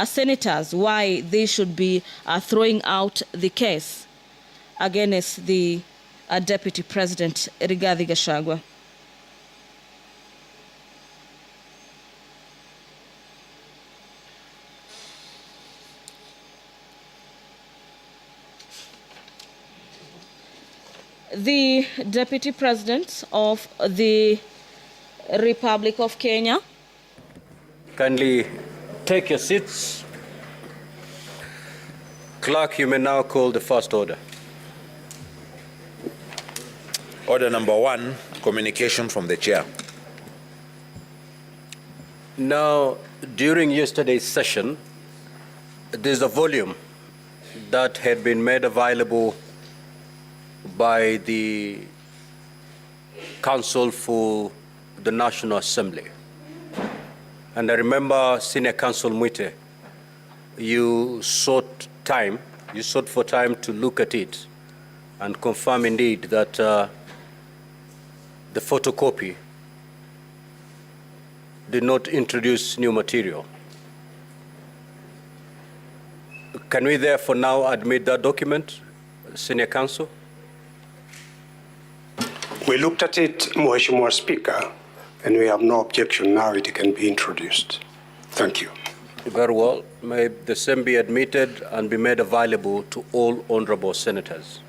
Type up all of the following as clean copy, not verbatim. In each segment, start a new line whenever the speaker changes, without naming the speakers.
senators why they should be throwing out the case against the Deputy President Rigathi Gachagua. The Deputy President of the Republic of Kenya.
Kindly take your seats. Clerk, you may now call the first order.
Order number 1, communication from the chair.
Now, during yesterday's session, there's a volume that had been made available by the counsel for the National Assembly. And I remember Senior Counsel Mwite, you sought for time to look at it and confirm indeed that the photocopy did not introduce new material. Can we therefore now admit that document, Senior Counsel?
We looked at it, Mheshimiwa Speaker, and we have no objection now. It can be introduced. Thank you.
Very well. May the same be admitted and be made available to all honorable senators.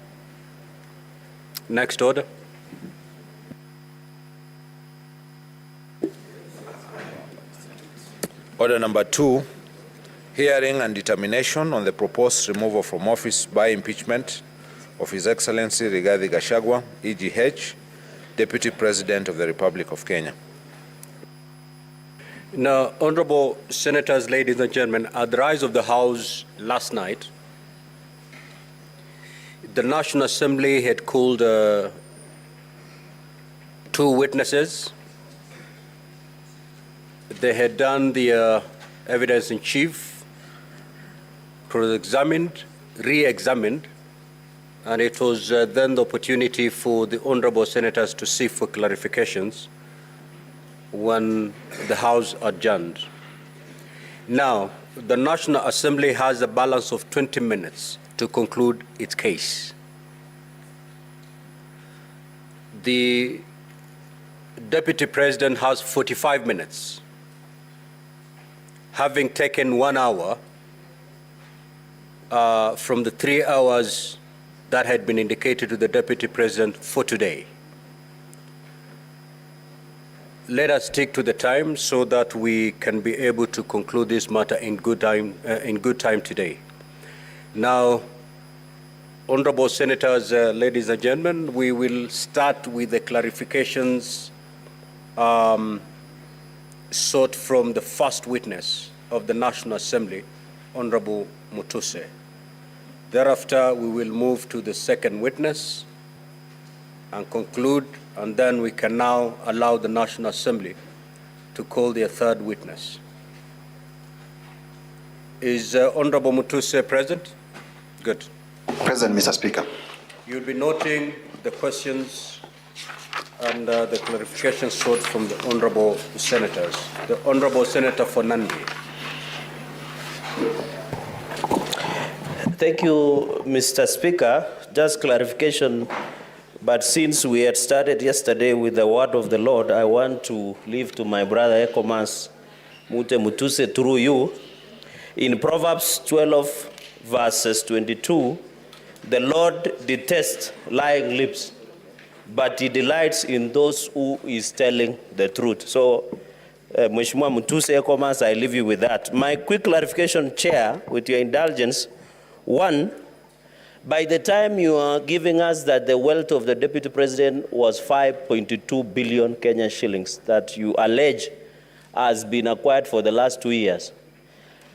Next order.
Order number 2, hearing and determination on the proposed removal from office by impeachment of His Excellency Rigathi Gachagua, EGH, Deputy President of the Republic of Kenya.
Now, honorable senators, ladies and gentlemen, at the rise of the House last night, the National Assembly had called 2 witnesses. They had done the evidence in chief, cross-examined, re-examined, and it was then the opportunity for the honorable senators to seek for clarifications when the House adjourned. Now, the National Assembly has a balance of 20 minutes to conclude its case. The Deputy President has 45 minutes, having taken 1 hour from the 3 hours that had been indicated to the Deputy President for today. Let us stick to the time so that we can be able to conclude this matter in good time today. Now, honorable senators, ladies and gentlemen, we will start with the clarifications sought from the first witness of the National Assembly, Honorable Mutuse. Thereafter, we will move to the second witness and conclude, and then we can now allow the National Assembly to call their third witness. Is Honorable Mutuse present? Good.
Present, Mr. Speaker.
You'll be noting the questions and the clarifications sought from the honorable senators. The Honorable Senator for Nandi.
Thank you, Mr. Speaker. Just clarification, but since we had started yesterday with the word of the Lord, I want to leave to my brother Ekomas Mutuse through you. In Proverbs 12, verses 22, the Lord detests lying lips, but he delights in those who is telling the truth. So, Mheshimiwa Mutuse Ekomas, I leave you with that. My quick clarification, Chair, with your indulgence. One, by the time you are giving us that the wealth of the Deputy President was 5.2 billion Kenyan shillings that you allege has been acquired for the last 2 years,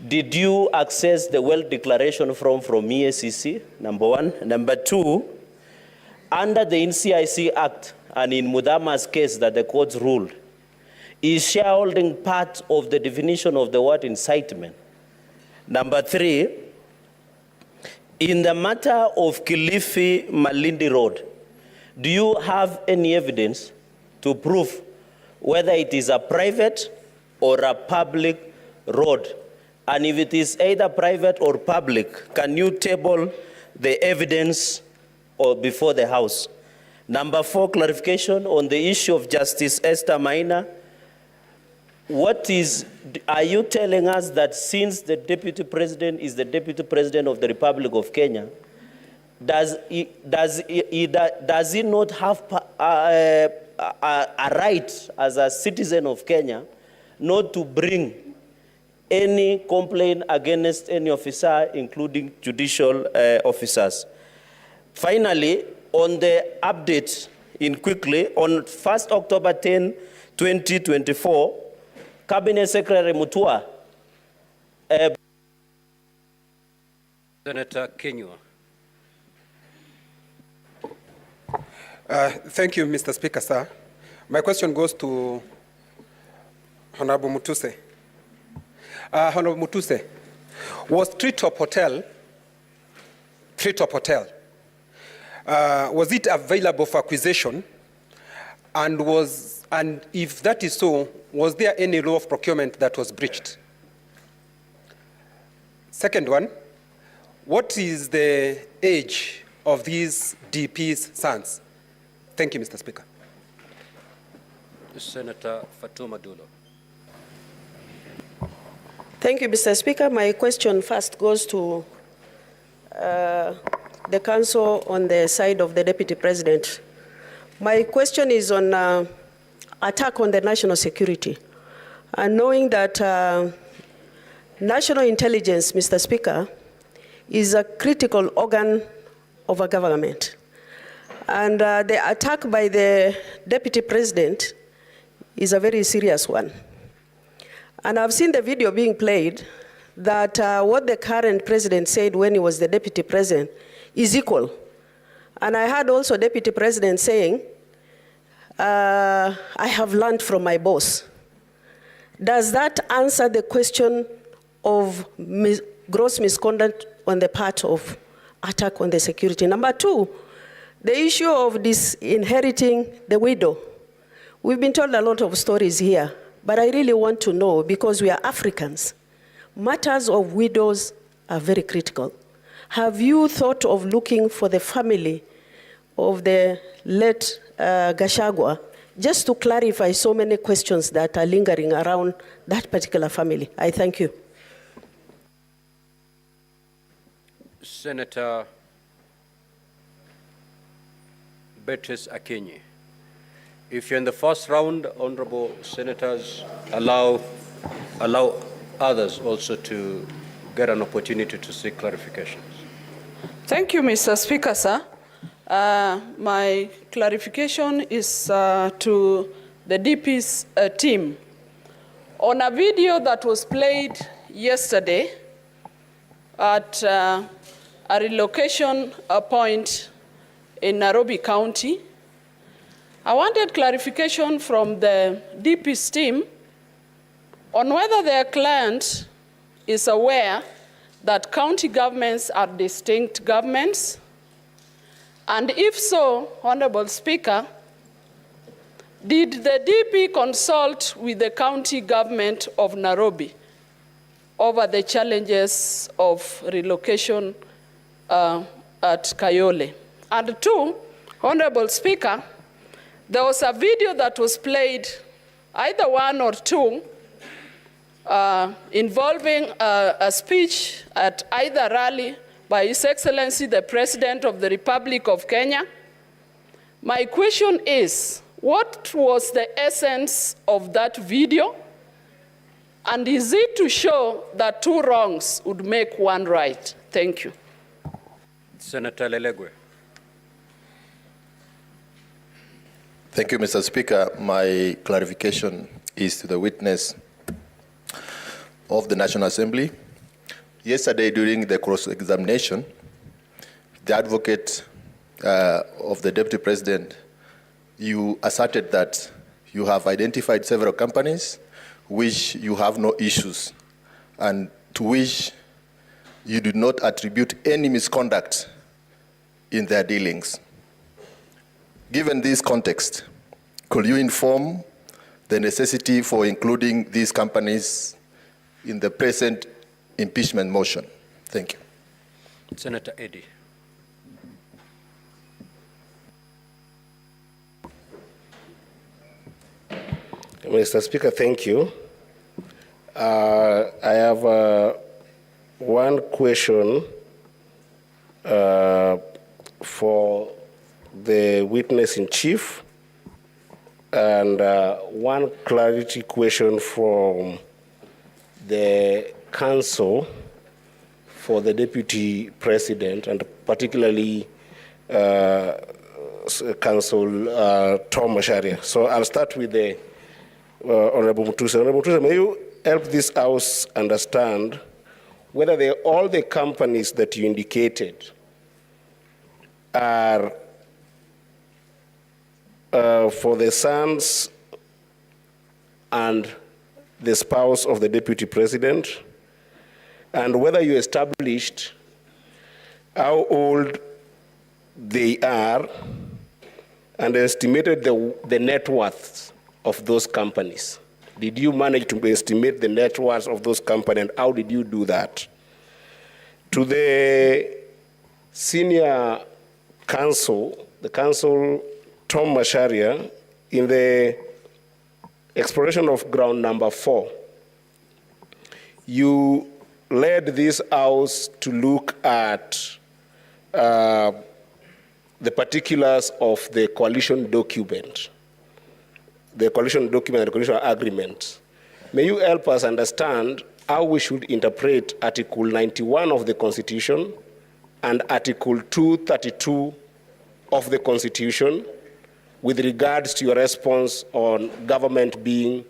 did you access the wealth declaration from EACC, number one? Number two, under the NCIC Act and in Mudama's case that the courts ruled, is shareholding part of the definition of the word incitement? Number three, in the matter of Kilifi Malindi Road, do you have any evidence to prove whether it is a private or a public road And if it is either private or public, can you table the evidence or before the House? Number 4, clarification on the issue of Justice Esther Maina. Are you telling us that since the Deputy President is the Deputy President of the Republic of Kenya, does he not have a right as a citizen of Kenya not to bring any complaint against any officer, including judicial officers? Finally, on the update, quickly, on 1st October 10, 2024, Cabinet Secretary Mutua.
Senator Kenywa.
Thank you, Mr. Speaker, sir. My question goes to Honorable Mutuse. Honorable Mutuse, was Treetop Hotel, was it available for acquisition? And if that is so, was there any law of procurement that was breached? Second one, what is the age of these DP's sons? Thank you, Mr. Speaker.
Senator Fatuma Dulo.
Thank you, Mr. Speaker. My question first goes to the counsel on the side of the Deputy President. My question is on attack on the national security. And knowing that national intelligence, Mr. Speaker, is a critical organ of a government. And the attack by the Deputy President is a very serious one. And I've seen the video being played that what the current president said when he was the Deputy President is equal. And I heard also Deputy President saying, I have learned from my boss. Does that answer the question of gross misconduct on the part of attack on the security? Number 2, the issue of disinheriting the widow. We've been told a lot of stories here, but I really want to know, because we are Africans, matters of widows are very critical. Have you thought of looking for the family of the late Gachagua, just to clarify so many questions that are lingering around that particular family? I thank you.
Senator Beatrice Akinyi. If you're in the first round, honorable senators, allow others also to get an opportunity to seek clarifications.
Thank you, Mr. Speaker, sir. My clarification is to the DP's team. On a video that was played yesterday at a relocation point in Nairobi County, I wanted clarification from the DP's team on whether their client is aware that county governments are distinct governments, and if so, Honorable Speaker, did the DP consult with the county government of Nairobi over the challenges of relocation at Kayole? And 2, Honorable Speaker, there was a video that was played, either 1 or 2, involving a speech at either rally by His Excellency the President of the Republic of Kenya. My question is, what was the essence of that video? And is it to show that 2 wrongs would make 1 right? Thank you.
Senator Lelegwe.
Thank you, Mr. Speaker. My clarification is to the witness of the National Assembly. Yesterday, during the cross-examination, the advocate of the Deputy President, you asserted that you have identified several companies which you have no issues and to which you do not attribute any misconduct in their dealings. Given this context, could you inform the necessity for including these companies in the present impeachment motion. Thank you.
Senator Eddy.
Mr. Speaker, thank you. I have one question for the witness in chief and one clarity question from the counsel for the deputy president, and particularly counsel Tom Macharia. So I'll start with the Honorable Mutuse. Honorable Mutuse, may you help this House understand whether all the companies that you indicated are for the sons and the spouse of the deputy president, and whether you established how old they are and estimated the net worth of those companies. Did you manage to estimate the net worth of those companies, and how did you do that? To the senior counsel, the counsel Tom Macharia, in the exploration of ground number 4, you led this House to look at the particulars of the coalition document. The coalition document, the coalition agreement. May you help us understand how we should interpret Article 91 of the Constitution and Article 232 of the Constitution with regards to your response on government being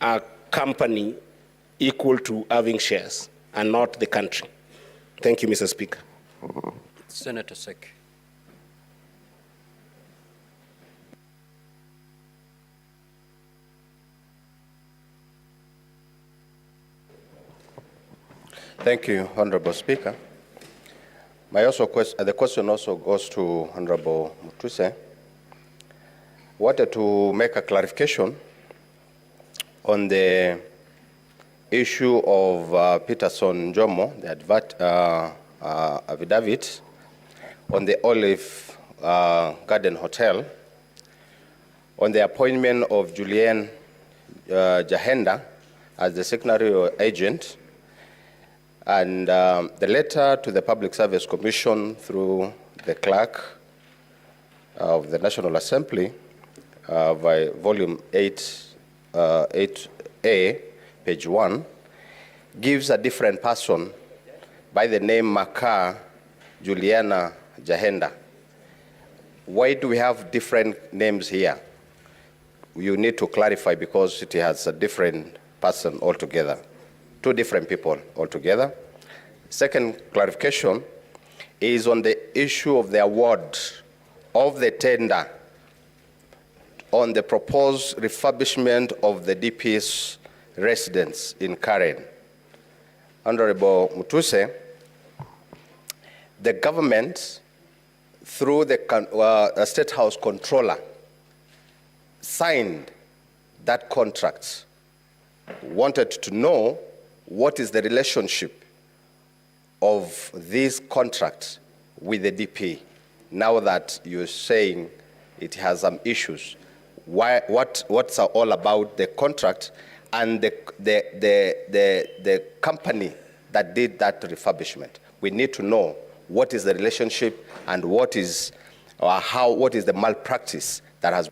a company equal to having shares and not the country. Thank you, Mr. Speaker.
Senator Sek.
Thank you, Honorable Speaker. The question also goes to Honorable Mutuse. Wanted to make a clarification on the issue of Peterson Jomo, the affidavit on the Olive Garden Hotel, on the appointment of Julian Jahenda as the secretary or agent, and the letter to the Public Service Commission through the clerk of the National Assembly by volume 8A, page 1, gives a different person by the name Makar Juliana Jahenda. Why do we have different names here? You need to clarify, because it has a different person altogether. 2 different people altogether. Second clarification is on the issue of the award of the tender on the proposed refurbishment of the DP's residence in Karen. Honorable Mutuse, the government, through the State House Controller, signed that contract. Wanted to know what is the relationship of this contract with the DP, now that you're saying it has some issues. What's all about the contract and the company that did that refurbishment? We need to know what is the relationship and what is the malpractice that has.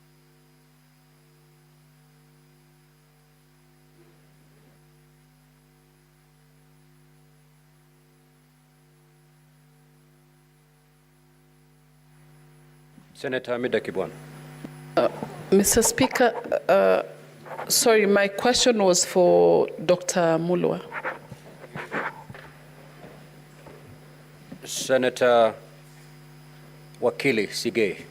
Senator Amida Kibwana.
Mr. Speaker, sorry, my question was for Dr. Mulwa.
Senator Wakili Sige.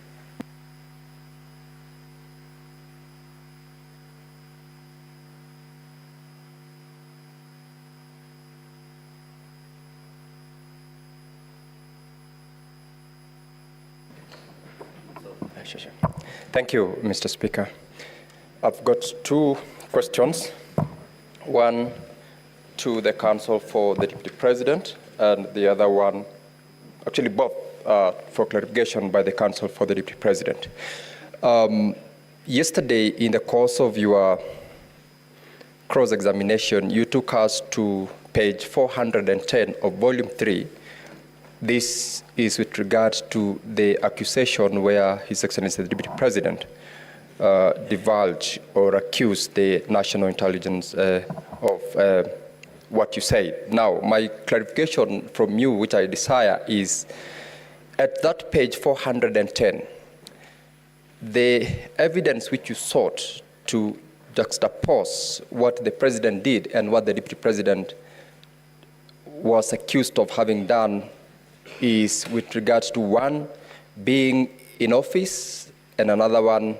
Thank you, Mr. Speaker. I've got 2 questions. One to the counsel for the Deputy President, and the other one, actually both, for clarification by the counsel for the Deputy President. Yesterday, in the course of your cross-examination, you took us to page 410 of Volume 3. This is with regard to the accusation where His Excellency the Deputy President divulged or accused the national intelligence of what you said. Now, my clarification from you, which I desire, is at that page 410, the evidence which you sought to juxtapose what the President did and what the Deputy President was accused of having done is with regards to one being in office and another one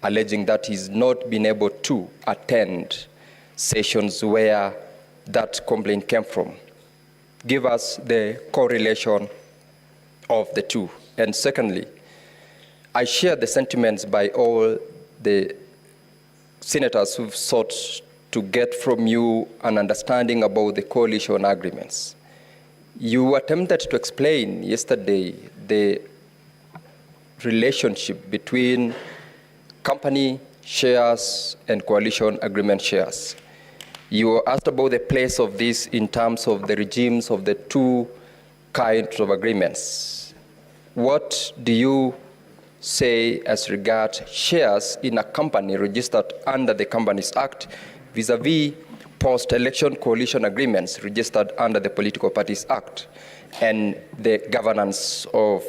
alleging that he's not been able to attend sessions where that complaint came from. Give us the correlation of the two. And secondly, I share the sentiments by all the senators who've sought to get from you an understanding about the coalition agreements. You attempted to explain yesterday the relationship between company shares and coalition agreement shares. You were asked about the place of this in terms of the regimes of the two kinds of agreements. What do you say as regards shares in a company registered under the Companies Act vis-a-vis post-election coalition agreements registered under the Political Parties Act and the governance of...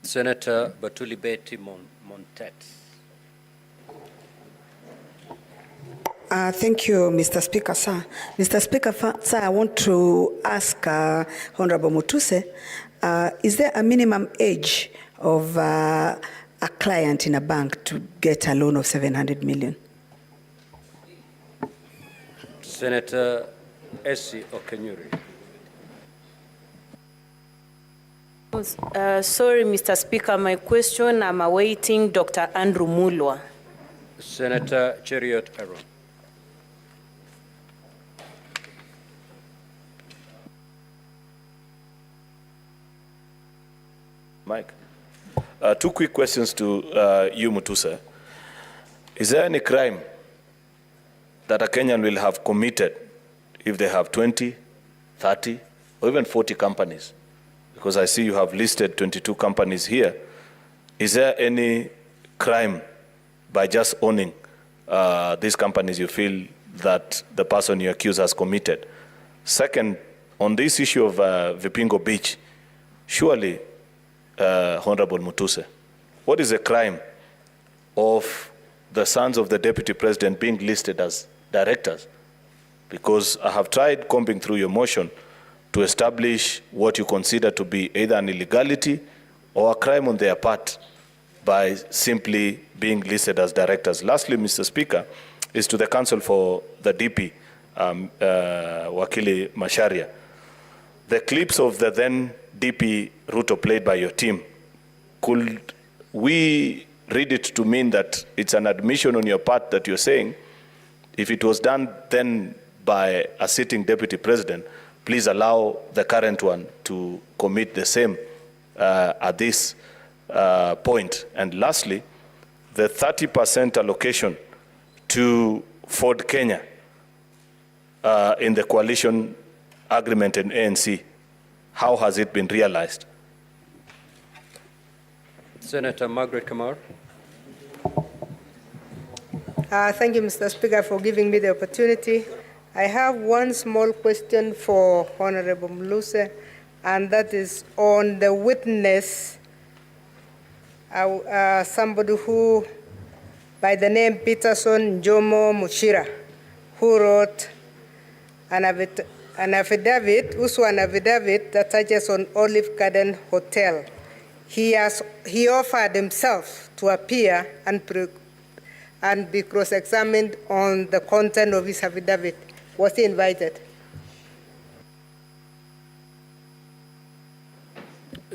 Senator Batuli Betty Montet.
Thank you, Mr. Speaker, sir. Mr. Speaker, sir, I want to ask Honorable Mutuse, is there a minimum age of a client in a bank to get a loan of 700 million?
Senator Essie Okenyuri.
Sorry, Mr. Speaker, my question, I'm awaiting Dr. Andrew Mulwa.
Senator Cheriot Aaron.
Mike, two quick questions to you, Mutuse. Is there any crime that a Kenyan will have committed if they have 20, 30, or even 40 companies? Because I see you have listed 22 companies here. Is there any crime by just owning these companies you feel that the person you accuse has committed? Second, on this issue of Vipingo Beach, surely, Honorable Mutuse, what is the crime of the sons of the Deputy President being listed as directors? Because I have tried combing through your motion to establish what you consider to be either an illegality or a crime on their part by simply being listed as directors. Lastly, Mr. Speaker, is to the counsel for the DP, Wakili Masharia. The clips of the then DP Ruto played by your team, could we read it to mean that it's an admission on your part that you're saying, if it was done then by a sitting Deputy President, please allow the current one to commit the same at this point? And lastly, the 30% allocation to Ford Kenya in the coalition agreement in ANC, how has it been realized?
Senator Margaret Kamar.
Thank you, Mr. Speaker, for giving me the opportunity. I have one small question for Honorable Mluse, and that is on the witness, somebody who, by the name Peterson Jomo Mushira, who wrote an affidavit that touches on Olive Garden Hotel. He offered himself to appear and be cross-examined on the content of his affidavit. Was he invited?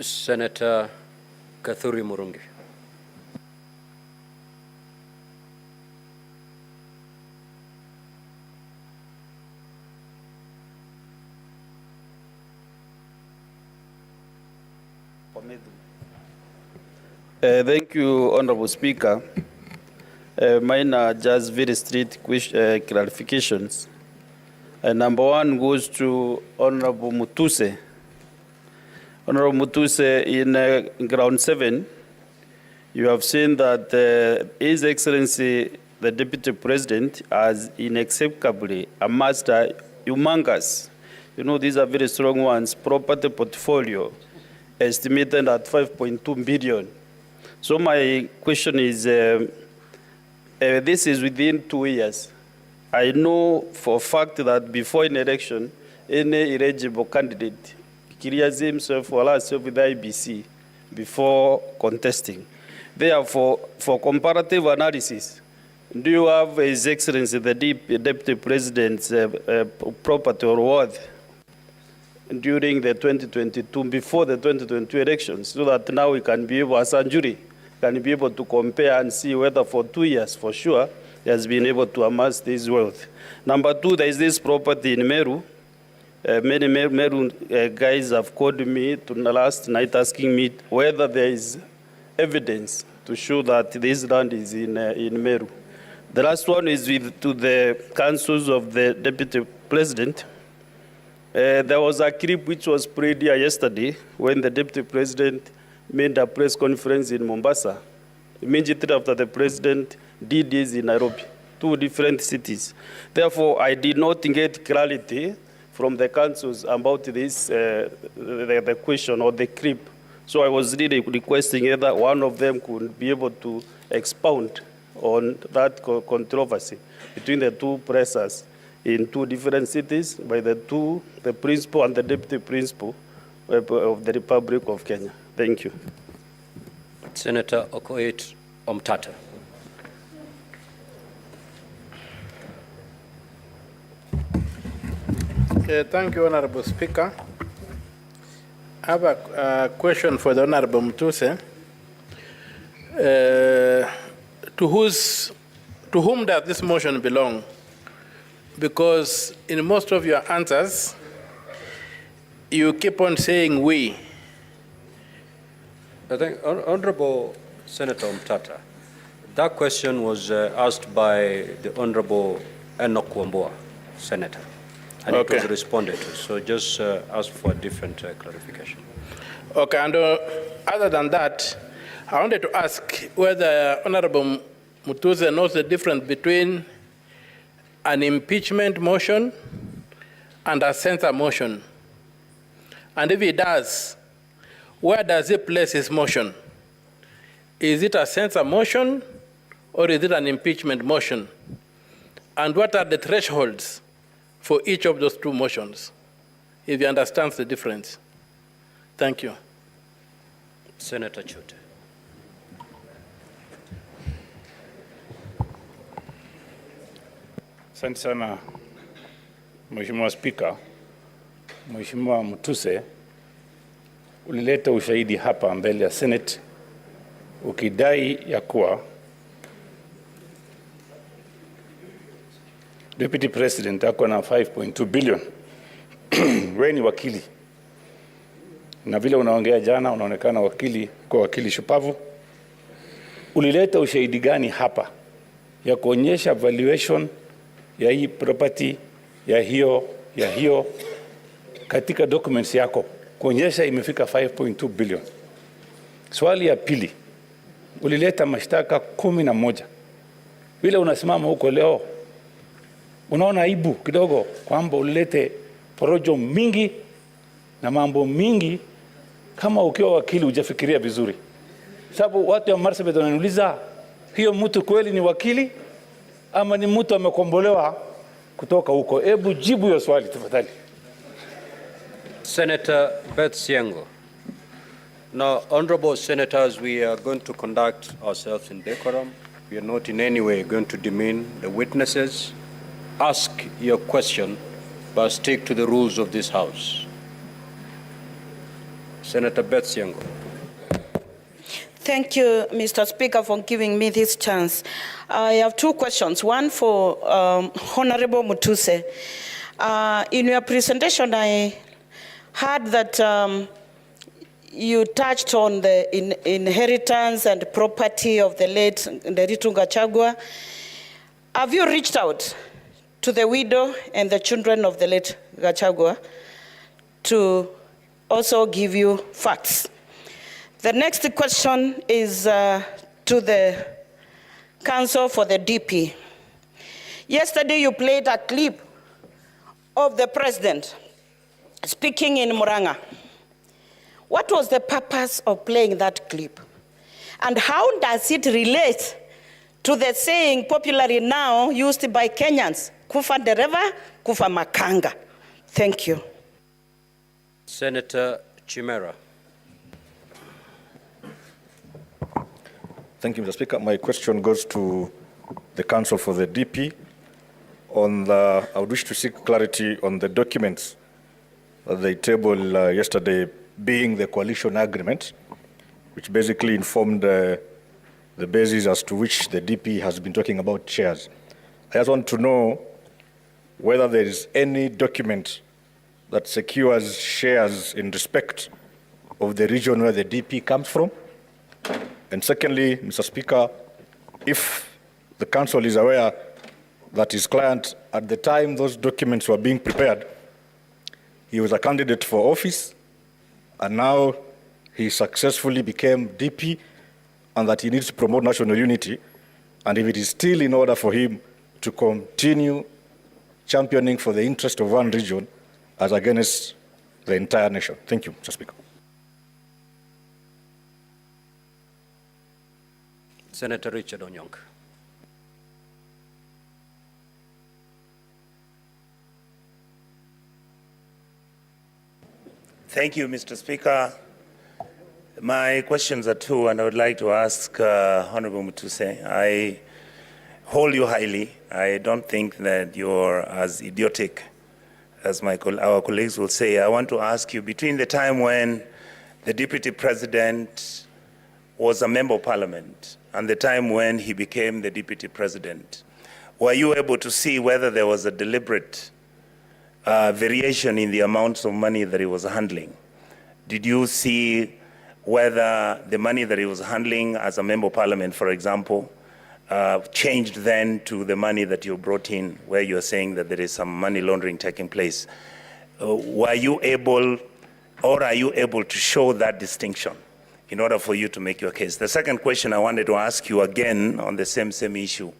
Senator Kathuri Murungi.
Thank you, Honorable Speaker. Mine are just very straight clarifications. Number one goes to Honorable Mutuse. Honorable Mutuse, in ground 7, you have seen that His Excellency, the Deputy President, has inexplicably amassed a humongous, these are very strong ones, property portfolio estimated at 5.2 billion. So my question is, this is within 2 years. I know for a fact that before an election, any eligible candidate clears himself or herself with the IBC before contesting. Therefore, for comparative analysis, do you have His Excellency the Deputy President's property or worth during the 2022, before the 2022 elections, so that now we can be able, as a jury, can be able to compare and see whether for 2 years, for sure, he has been able to amass this wealth. Number two, there is this property in Meru. Many Meru guys have called me last night asking me whether there is evidence to show that this land is in Meru. The last one is to the councils of the Deputy President. There was a clip which was played here yesterday when the Deputy President made a press conference in Mombasa. Immediately after the President did this in Nairobi, 2 different cities. Therefore, I did not get clarity from the councils about this, the question or the clip. So I was really requesting either one of them could be able to expound on that controversy between the 2 pressers in 2 different cities by the principal and the deputy principal of the Republic of Kenya. Thank you.
Senator Okoit Omtata.
Thank you, Honorable Speaker. I have a question for the Honorable Mutuse. To whom does this motion belong? Because in most of your answers, you keep on saying we.
I think, Honorable Senator Omtata, that question was asked by the Honorable Enoch Wambua, Senator, and it was responded to. So just ask for a different clarification.
Okay, and other than that, I wanted to ask whether Honorable Mutuse knows the difference between an impeachment motion and a censure motion. And if he does, where does he place his motion? Is it a censure motion or is it an impeachment motion? And what are the thresholds for each of those 2 motions, if he understands the difference? Thank you.
Senator Chute.
Asante sana Mheshimiwa Spika. Mheshimiwa Mutuse, ulileta ushahidi hapa mbele ya Senate ukidai ya kuwa Deputy President ako na 5.2 billion. Wewe ni wakili. Na vile unaongea jana unaonekana wakili shupavu. Ulileta ushahidi gani hapa ya kuonyesha valuation ya hii property ya hiyo katika documents yako kuonyesha imefika 5.2 billion. Swali ya pili, ulileta mashtaka 11. Vile unasimama huko leo, unaona aibu kidogo kwamba ulilete porojo mingi na mambo mingi kama ukiwa wakili hujafikiria vizuri. Sababu watu wa Marsabit wananiuliza, hiyo mtu kweli ni wakili ama ni mtu amekombolewa kutoka huko? Hebu jibu hiyo swali tafadhali.
Senator Beth Siango. Now, honorable senators, we are going to conduct ourselves in decorum. We are not in any way going to demean the witnesses. Ask your question, but stick to the rules of this House. Senator Beth Siango.
Thank you, Mr. Speaker, for giving me this chance. I have 2 questions. One for Honorable Mutuse. In your presentation, I heard that you touched on the inheritance and property of the late Nderitu Gachagua. Have you reached out to the widow and the children of the late Gachagua to also give you facts? The next question is to the counsel for the DP. Yesterday you played a clip of the president speaking in Muranga. What was the purpose of playing that clip? And how does it relate to the saying popularly now used by Kenyans, kufa dereva, kufa makanga? Thank you.
Senator Chimera.
Thank you, Mr. Speaker. My question goes to the counsel for the DP. I would wish to seek clarity on the documents that they tabled yesterday, being the coalition agreement, which basically informed the basis as to which the DP has been talking about shares. I just want to know whether there is any document that secures shares in respect of the region where the DP comes from. And secondly, Mr. Speaker, if the counsel is aware that his client, at the time those documents were being prepared, he was a candidate for office, and now he successfully became DP, and that he needs to promote national unity, and if it is still in order for him to continue championing for the interest of one region as against the entire nation. Thank you, Mr. Speaker.
Senator Richard Onyonk.
Thank you, Mr. Speaker. My questions are two, and I would like to ask Honorable Mutuse. I hold you highly. I don't think that you're as idiotic as our colleagues will say. I want to ask you, between the time when the Deputy President was a Member of Parliament and the time when he became the Deputy President, were you able to see whether there was a deliberate variation in the amounts of money that he was handling? Did you see whether the money that he was handling as a Member of Parliament, for example, changed then to the money that you brought in, where you're saying that there is some money laundering taking place? Were you able, or are you able to show that distinction in order for you to make your case? The second question I wanted to ask you again on the same issue.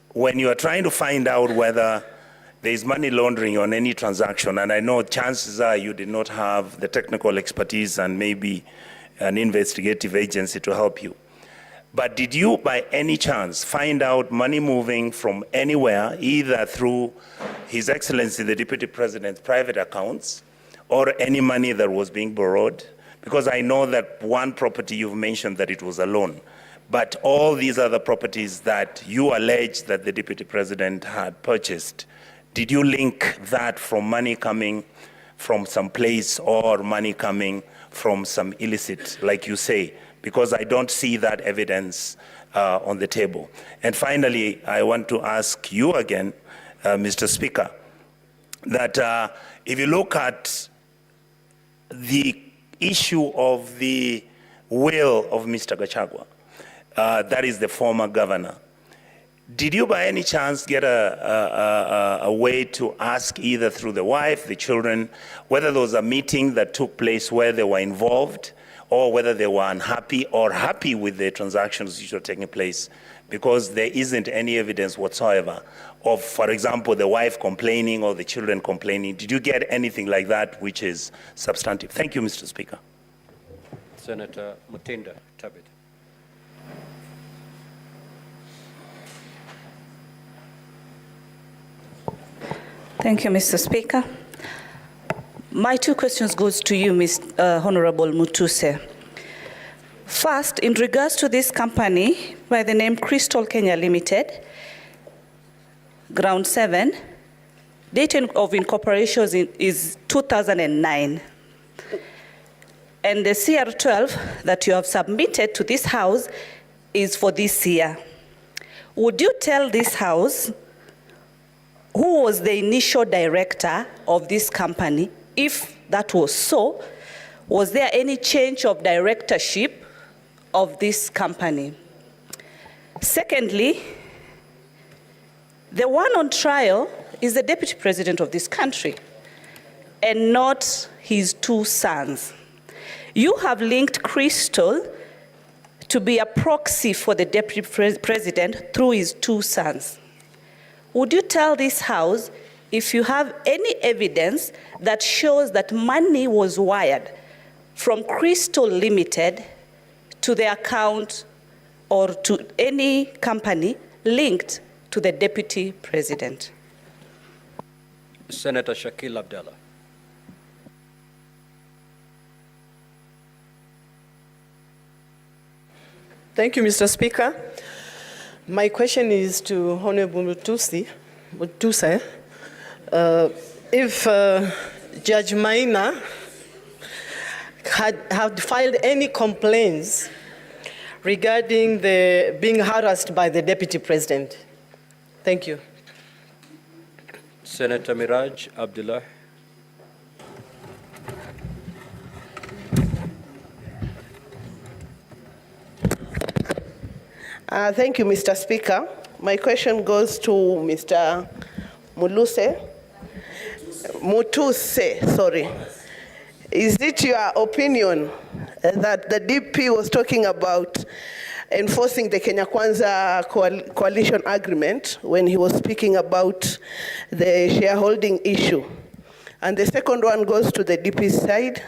When you are trying to find out whether there is money laundering on any transaction, and I know chances are you did not have the technical expertise and maybe an investigative agency to help you, but did you by any chance find out money moving from anywhere, either through His Excellency the Deputy President's private accounts or any money that was being borrowed? Because I know that one property you've mentioned that it was a loan, but all these other properties that you allege that the Deputy President had purchased, did you link that from money coming from some place or money coming from some illicit, like you say? Because I don't see that evidence on the table. And finally, I want to ask you again, Mr. Speaker, that if you look at the issue of the will of Mr. Gachagua, that is the former governor, did you by any chance get a way to ask either through the wife, the children, whether there was a meeting that took place where they were involved, or whether they were unhappy or happy with the transactions which were taking place? Because there isn't any evidence whatsoever of, for example, the wife complaining or the children complaining. Did you get anything like that which is substantive? Thank you, Mr. Speaker.
Senator Mutinda Tabit.
Thank you, Mr. Speaker. My two questions goes to you, Honorable Mutuse. First, in regards to this company by the name Crystal Kenya Limited, Ground 7, date of incorporation is 2009. And the CR12 that you have submitted to this House is for this year. Would you tell this House who was the initial director of this company? If that was so, Was there any change of directorship of this company? Secondly, the one on trial is the deputy president of this country and not his two sons. You have linked Crystal to be a proxy for the deputy president through his two sons. Would you tell this House if you have any evidence that shows that money was wired from Crystal Limited to the account or to any company linked to the deputy president?
Senator Shakil Abdallah.
Thank you, Mr. Speaker. My question is to Honorable Mutuse. If Judge Maina had filed any complaints regarding the being harassed by the deputy president. Thank you.
Senator Miraj Abdullah.
Thank you, Mr. Speaker. My question goes to Mr. Mutuse. Is it your opinion that the DP was talking about enforcing the Kenya Kwanza coalition agreement when he was speaking about the shareholding issue? And the second one goes to the DP side,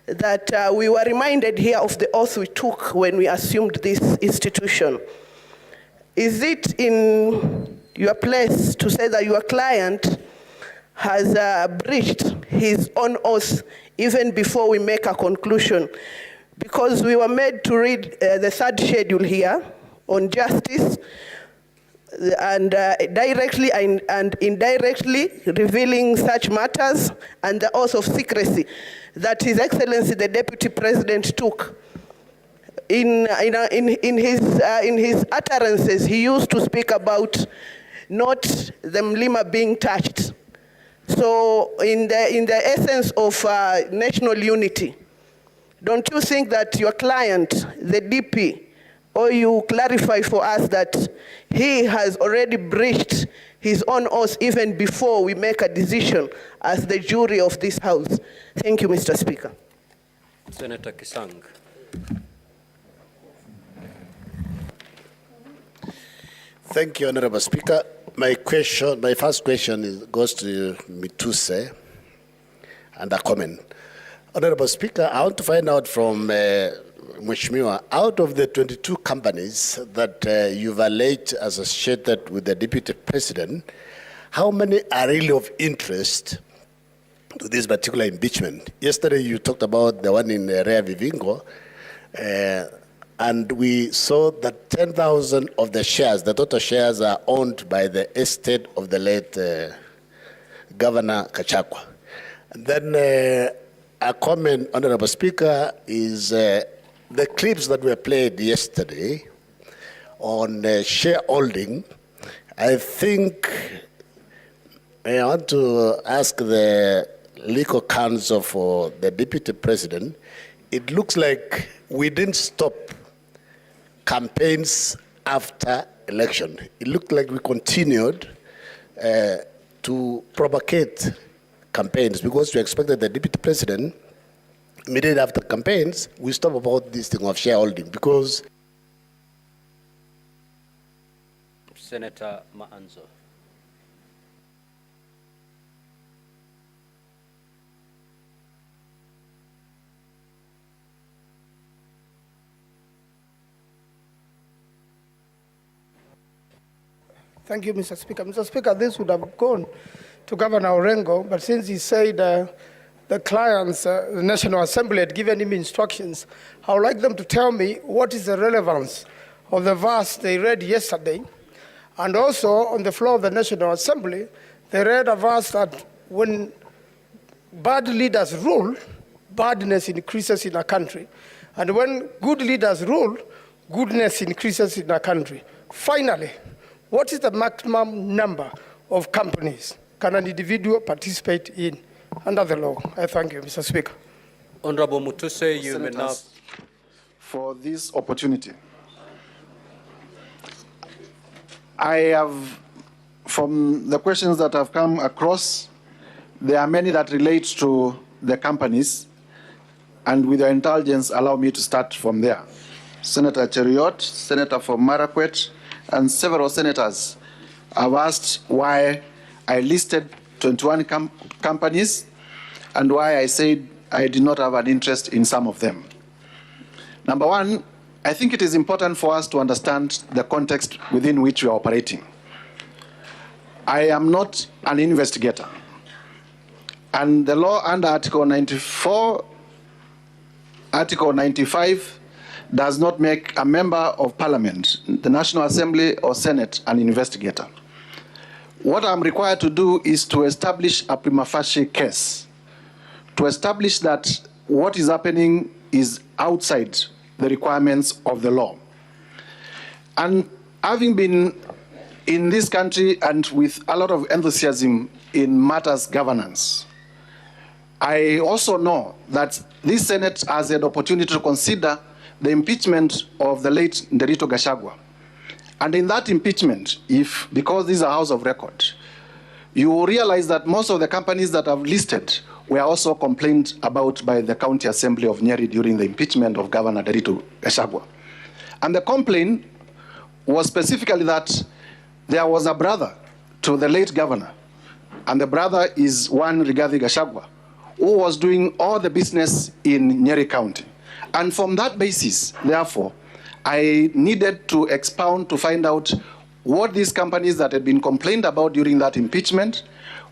that we were reminded here of the oath we took when we assumed this institution. Is it in your place to say that your client has breached his own oath even before we make a conclusion? Because we were made to read the third schedule here on justice and directly and indirectly revealing such matters, and the oath of secrecy that His Excellency the Deputy President took. In his utterances, he used to speak about not the Mlima being touched. So in the essence of national unity, don't you think that your client, the DP, or you clarify for us that he has already breached his own oath even before we make a decision as the jury of this House? Thank you, Mr. Speaker.
Senator Kisang.
Thank you, Honorable Speaker. My first question goes to Mutuse and a comment. Honorable Speaker, I want to find out from Mheshimiwa, out of the 22 companies that you've alleged associated with the Deputy President, how many are really of interest to this particular impeachment? Yesterday you talked about the one in Rea Vivingo, and we saw that 10,000 of the shares, the total shares, are owned by the estate of the late Governor Gachagua. And then a comment, Honorable Speaker, is the clips that were played yesterday on shareholding. I think I want to ask the legal counsel for the Deputy President. It looks like we didn't stop campaigns after election. It looked like we continued to propagate campaigns because we expected the Deputy President, immediately after campaigns, we stop about this thing of shareholding because...
Senator Maanzo.
Thank you, Mr. Speaker. Mr. Speaker, this would have gone to Governor Orengo, but since he said the clients, the National Assembly had given him instructions, I would like them to tell me what is the relevance of the verse they read yesterday. And also, on the floor of the National Assembly, they read a verse that when bad leaders rule, badness increases in a country. And when good leaders rule, goodness increases in a country. Finally, what is the maximum number of companies can an individual participate in under the law? I thank you, Mr. Speaker.
Honorable Mutuse, you may now.
For this opportunity. I have, from the questions that have come across, there are many that relate to the companies, and with your indulgence, allow me to start from there. Senator Cheriot, Senator from Marakwet, and several senators have asked why I listed 21 companies and why I said I did not have an interest in some of them. Number one, I think it is important for us to understand the context within which we are operating. I am not an investigator. And the law under Article 94, Article 95 does not make a member of Parliament, the National Assembly or Senate, an investigator. What I'm required to do is to establish a prima facie case, to establish that what is happening is outside the requirements of the law. And having been in this country and with a lot of enthusiasm in matters governance, I also know that this Senate has had opportunity to consider the impeachment of the late Nderito Gachagua. And in that impeachment, because this is a house of record, you will realize that most of the companies that I've listed were also complained about by the County Assembly of Nyeri during the impeachment of Governor Nderito Gachagua. And the complaint was specifically that there was a brother to the late governor, and the brother is one Rigathi Gachagua, who was doing all the business in Nyeri County. And from that basis, therefore, I needed to expound to find out what these companies that had been complained about during that impeachment,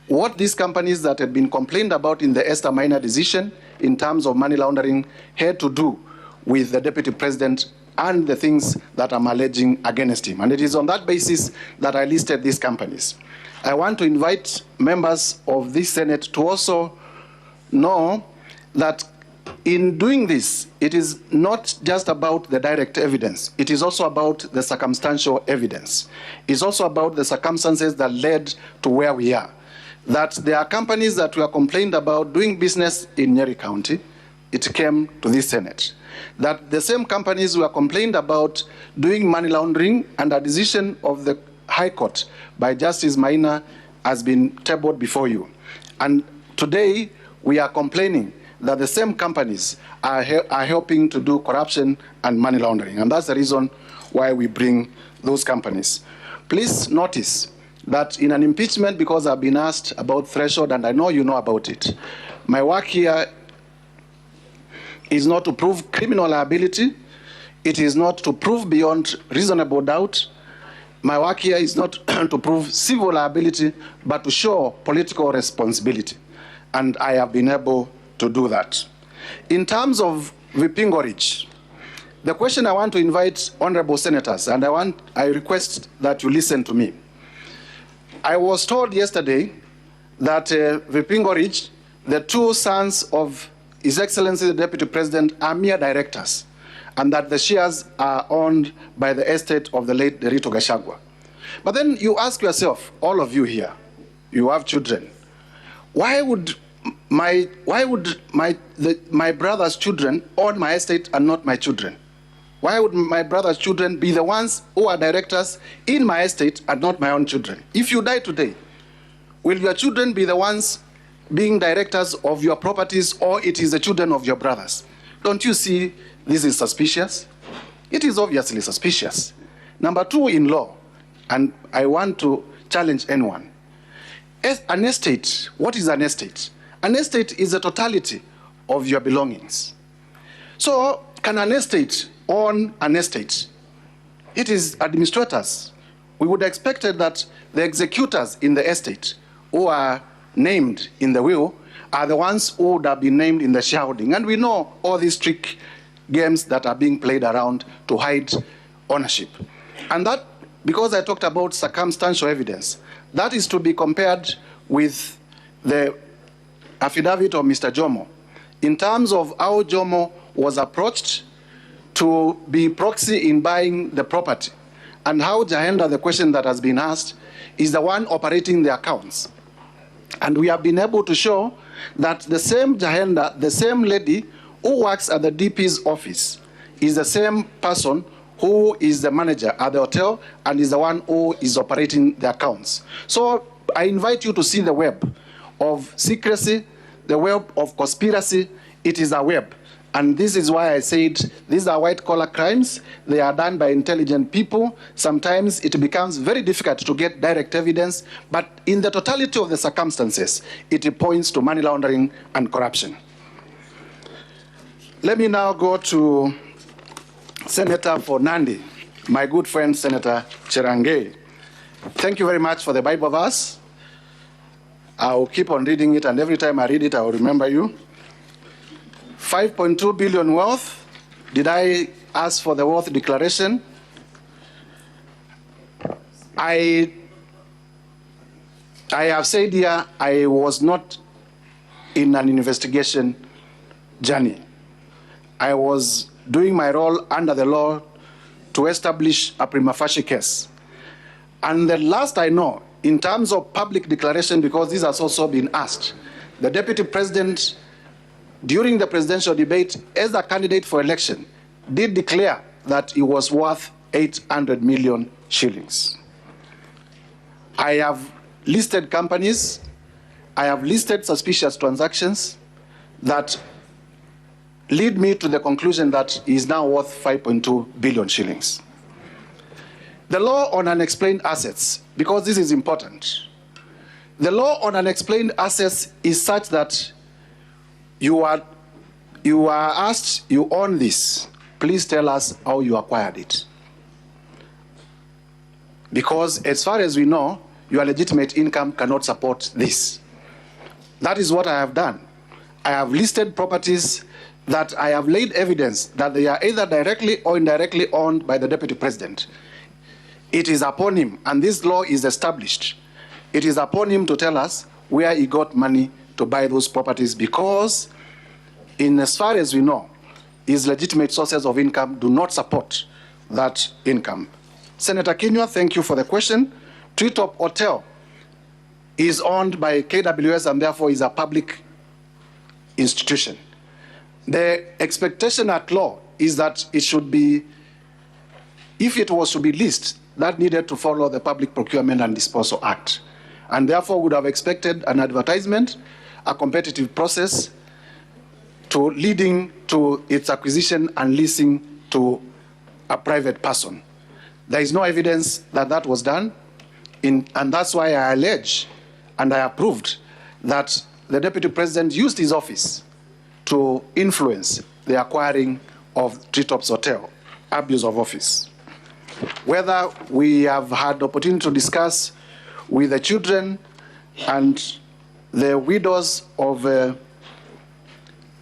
what these companies that had been complained about in the Esther Minor decision in terms of money laundering had to do with the Deputy President and the things that I'm alleging against him. And it is on that basis that I listed these companies. I want to invite members of this Senate to also know that in doing this, it is not just about the direct evidence. It is also about the circumstantial evidence. It's also about the circumstances that led to where we are. That there are companies that were complained about doing business in Nyeri County. It came to this Senate. That the same companies were complained about doing money laundering, and a decision of the High Court by Justice Maina has been tabled before you. And today, we are complaining that the same companies are helping to do corruption and money laundering. And that's the reason why we bring those companies. Please notice that in an impeachment, because I've been asked about threshold, and I know you know about it, my work here is not to prove criminal liability. It is not to prove beyond reasonable doubt. My work here is not to prove civil liability, but to show political responsibility. And I have been able to do that. In terms of Vipingo Ridge, the question I want to invite honorable senators, and I request that you listen to me. I was told yesterday that Vipingo Ridge, the two sons of His Excellency the Deputy President, are mere directors, and that the shares are owned by the estate of the late Nderito Gachagua. But then you ask yourself, all of you here, you have children, why would my brother's children own my estate and not my children? Why would my brother's children be the ones who are directors in my estate and not my own children? If you die today, will your children be the ones being directors of your properties, or it is the children of your brothers? Don't you see this is suspicious? It is obviously suspicious. Number two, in law, and I want to challenge anyone. An estate, what is an estate? An estate is the totality of your belongings. So, can an estate own an estate? It is administrators. We would have expected that the executors in the estate who are named in the will are the ones who would have been named in the shareholding. And we know all these trick games that are being played around to hide ownership. And that, because I talked about circumstantial evidence, that is to be compared with the affidavit of Mr. Jomo in terms of how Jomo was approached to be proxy in buying the property, and how Jahenda, the question that has been asked, is the one operating the accounts. And we have been able to show that the same Jahenda, the same lady who works at the DP's office, is the same person who is the manager at the hotel and is the one who is operating the accounts. So I invite you to see the web of secrecy, the web of conspiracy. It is a web. And this is why I said these are white-collar crimes. They are done by intelligent people. Sometimes it becomes very difficult to get direct evidence, but in the totality of the circumstances, it points to money laundering and corruption. Let me now go to Senator for Nandi, my good friend, Senator Cherangei. Thank you very much for the Bible verse. I'll keep on reading it, and every time I read it, I will remember you. 5.2 billion wealth. Did I ask for the wealth declaration? I have said here I was not in an investigation journey. I was doing my role under the law to establish a prima facie case. And the last I know, in terms of public declaration, because this has also been asked, the Deputy President, during the presidential debate, as a candidate for election, did declare that he was worth 800 million shillings. I have listed companies, I have listed suspicious transactions that lead me to the conclusion that he is now worth 5.2 billion shillings. The law on unexplained assets, because this is important. The law on unexplained assets is such that you are asked, you own this, please tell us how you acquired it. Because as far as we know, your legitimate income cannot support this. That is what I have done. I have listed properties that I have laid evidence that they are either directly or indirectly owned by the Deputy President. It is upon him, and this law is established. It is upon him to tell us where he got money to buy those properties, because in as far as we know, his legitimate sources of income do not support that income. Senator Kinyua, thank you for the question. Treetop Hotel is owned by KWS and therefore is a public institution. The expectation at law is that it should be, if it was to be leased, that needed to follow the Public Procurement and Disposal Act, and therefore would have expected an advertisement, a competitive process, to leading to its acquisition and leasing to a private person. There is no evidence that that was done, and that's why I allege and I approved that the Deputy President used his office to influence the acquiring of Treetops Hotel, abuse of office. Whether we have had the opportunity to discuss with the children and the widows of the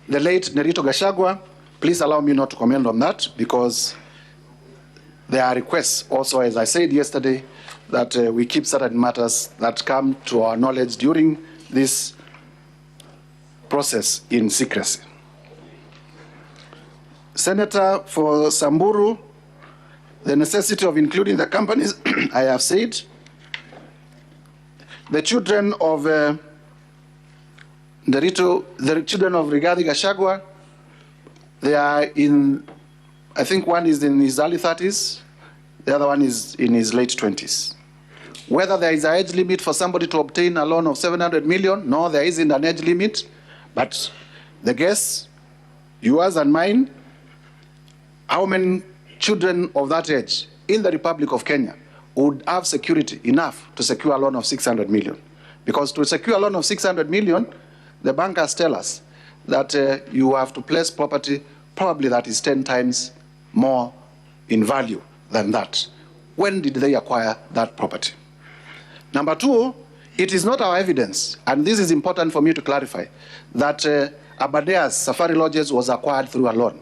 late Nerito Gachagua, please allow me not to comment on that, because there are requests also, as I said yesterday, that we keep certain matters that come to our knowledge during this process in secrecy. Senator for Samburu, the necessity of including the companies, I have said. The children of the children of Rigathi Gachagua, they are in, I think one is in his early 30s, the other one is in his late 20s. Whether there is an age limit for somebody to obtain a loan of 700 million, no, there isn't an age limit, but the guess, yours and mine, how many children of that age in the Republic of Kenya would have security enough to secure a loan of 600 million? Because to secure a loan of 600 million, the bankers tell us that you have to place property probably that is 10 times more in value than that. When did they acquire that property? Number two, it is not our evidence, and this is important for me to clarify, that Abadea's Safari Lodges was acquired through a loan.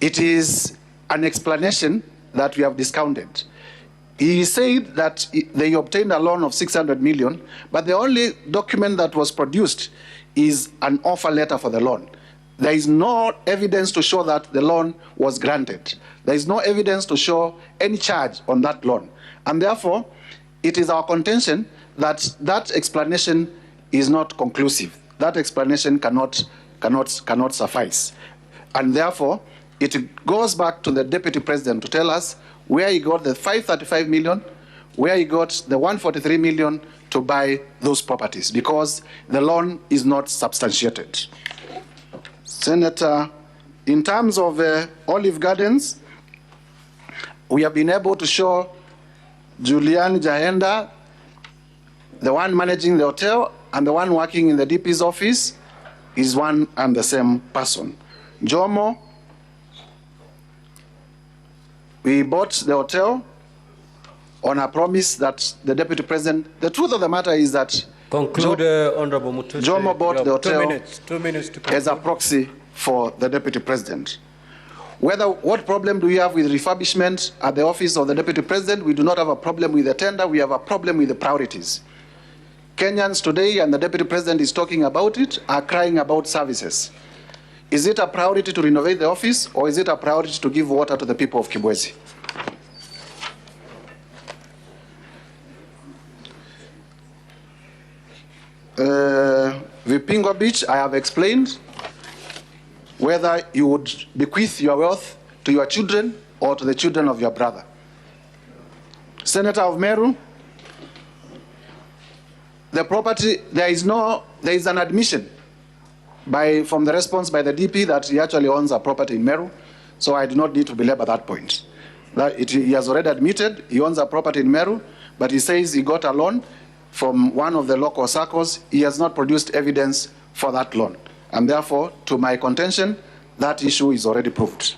It is an explanation that we have discounted. He said that they obtained a loan of 600 million, but the only document that was produced is an offer letter for the loan. There is no evidence to show that the loan was granted. There is no evidence to show any charge on that loan. And therefore, it is our contention that that explanation is not conclusive. That explanation cannot suffice. And therefore, it goes back to the Deputy President to tell us where he got the 535 million, where he got the 143 million to buy those properties, because the loan is not substantiated. Senator, in terms of Olive Gardens, we have been able to show Julian Jahenda, the one managing the hotel and the one working in the DP's office, is one and the same person. Jomo, we bought the hotel on a promise that the Deputy President, the truth of the matter is that
conclude, Honorable Mutuse.
Jomo bought the hotel
2 minutes to conclude.
as a proxy for the Deputy President. What problem do we have with refurbishment at the office of the Deputy President? We do not have a problem with the tender, we have a problem with the priorities. Kenyans today, and the Deputy President is talking about it, are crying about services. Is it a priority to renovate the office, or is it a priority to give water to the people of Kibwezi? Vipingo Beach, I have explained whether you would bequeath your wealth to your children or to the children of your brother. Senator of Meru, the property, there is an admission from the response by the DP that he actually owns a property in Meru, so I do not need to belabor that point. He has already admitted he owns a property in Meru, but he says he got a loan from one of the local circles. He has not produced evidence for that loan. And therefore, to my contention, that issue is already proved.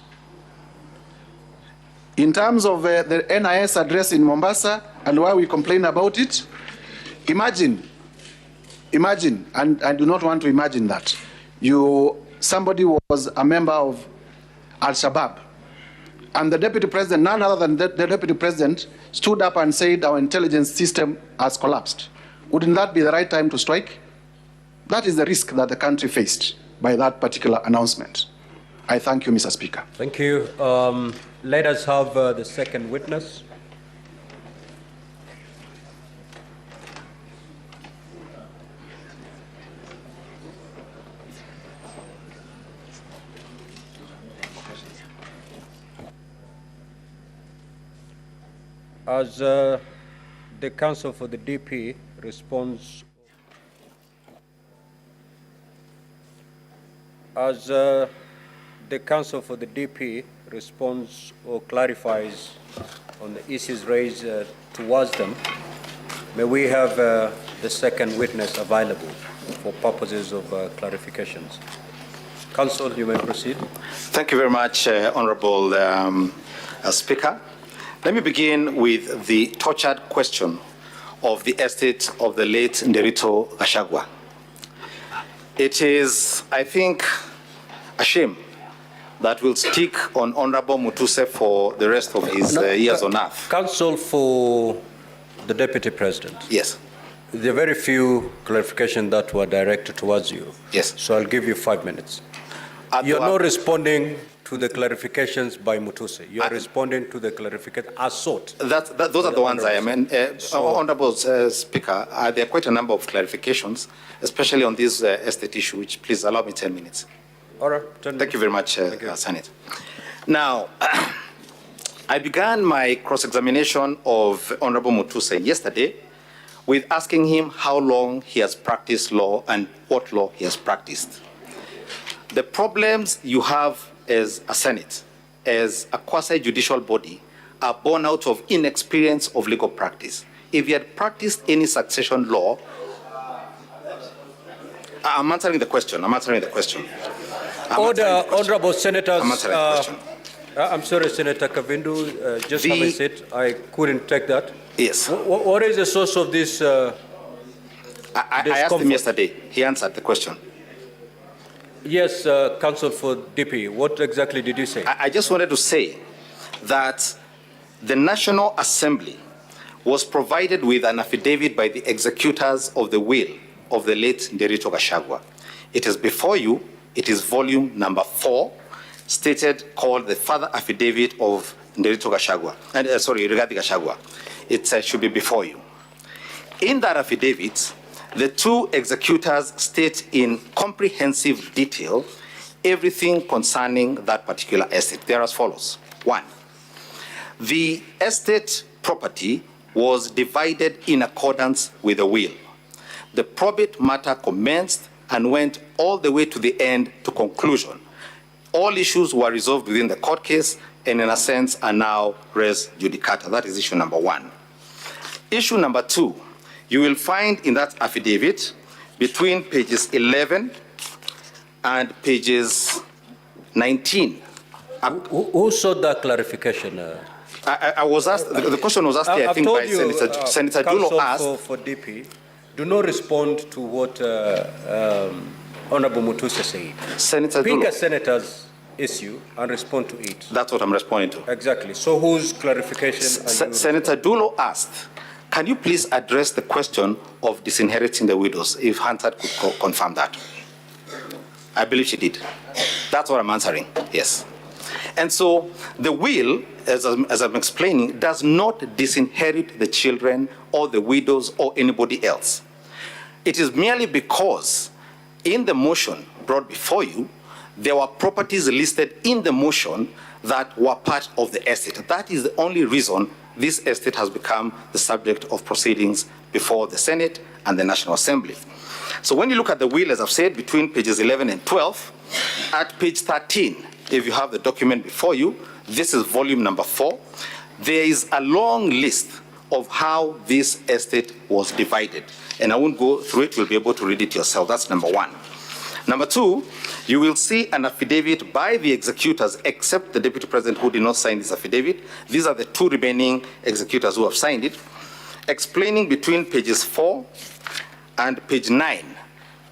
In terms of the NIS address in Mombasa and why we complain about it, imagine, and I do not want to imagine that, somebody was a member of Al-Shabaab, and the Deputy President, none other than the Deputy President, stood up and said our intelligence system has collapsed. Wouldn't that be the right time to strike? That is the risk that the country faced by that particular announcement. I thank you, Mr. Speaker.
Thank you. Let us have the second witness. As the counsel for the DP responds, or clarifies on the issues raised towards them, may we have the second witness available for purposes of clarifications. Counsel, you may proceed.
Thank you very much, Honorable Speaker. Let me begin with the tortured question of the estate of the late Nderitu Gachagua. It is, I think, a shame that will stick on Honorable Mutuse for the rest of his years on earth.
Counsel for the Deputy President.
Yes.
There are very few clarifications that were directed towards you.
Yes.
So I'll give you 5 minutes. You're not responding to the clarifications by Mutuse. You are responding to the clarification as sought.
Those are the ones I am. Honorable Speaker, there are quite a number of clarifications, especially on this estate issue, which please allow me 10 minutes.
All right, 10 minutes.
Thank you very much, Senate. Now, I began my cross-examination of Honorable Mutuse yesterday with asking him how long he has practiced law and what law he has practiced. The problems you have as a Senate, as a quasi-judicial body, are born out of inexperience of legal practice. If you had practiced any succession law, I'm answering the question.
Honorable Senators,
I'm answering the question.
I'm sorry, Senator Kavindu, just have a seat. I couldn't take that.
Yes.
What is the source of this?
I asked him yesterday. He answered the question.
Yes, Counsel for DP, what exactly did you say?
I just wanted to say that the National Assembly was provided with an affidavit by the executors of the will of the late Nderitu Gachagua. It is before you. It is volume number 4, stated, called the Further Affidavit of Nderitu Gachagua. Rigathi Gachagua. It should be before you. In that affidavit, the two executors state in comprehensive detail everything concerning that particular estate. They are as follows. 1, the estate property was divided in accordance with the will. The probate matter commenced and went all the way to the end to conclusion. All issues were resolved within the court case and in a sense are now res judicata. That is issue number 1. Issue number 2, you will find in that affidavit between pages 11 and pages 19.
Who sought that clarification?
I was asked, the question was asked here, I think, by Senator Dulo asked.
For DP, do not respond to what Honorable Mutuse said.
Senator
Pick
Dulo.
a senator's issue and respond to it.
That's what I'm responding to.
Exactly. So whose clarification are you?
Senator Dulo asked, can you please address the question of disinheriting the widows, if Hunter could confirm that? I believe she did. That's what I'm answering, yes. And so the will, as I'm explaining, does not disinherit the children or the widows or anybody else. It is merely because in the motion brought before you, there were properties listed in the motion that were part of the estate. That is the only reason this estate has become the subject of proceedings before the Senate and the National Assembly. So when you look at the will, as I've said, between pages 11 and 12, at page 13, if you have the document before you, this is volume number 4, there is a long list of how this estate was divided. And I won't go through it, you'll be able to read it yourself. That's number 1. Number 2, you will see an affidavit by the executors, except the Deputy President who did not sign this affidavit. These are the 2 remaining executors who have signed it, explaining between pages 4 and page 9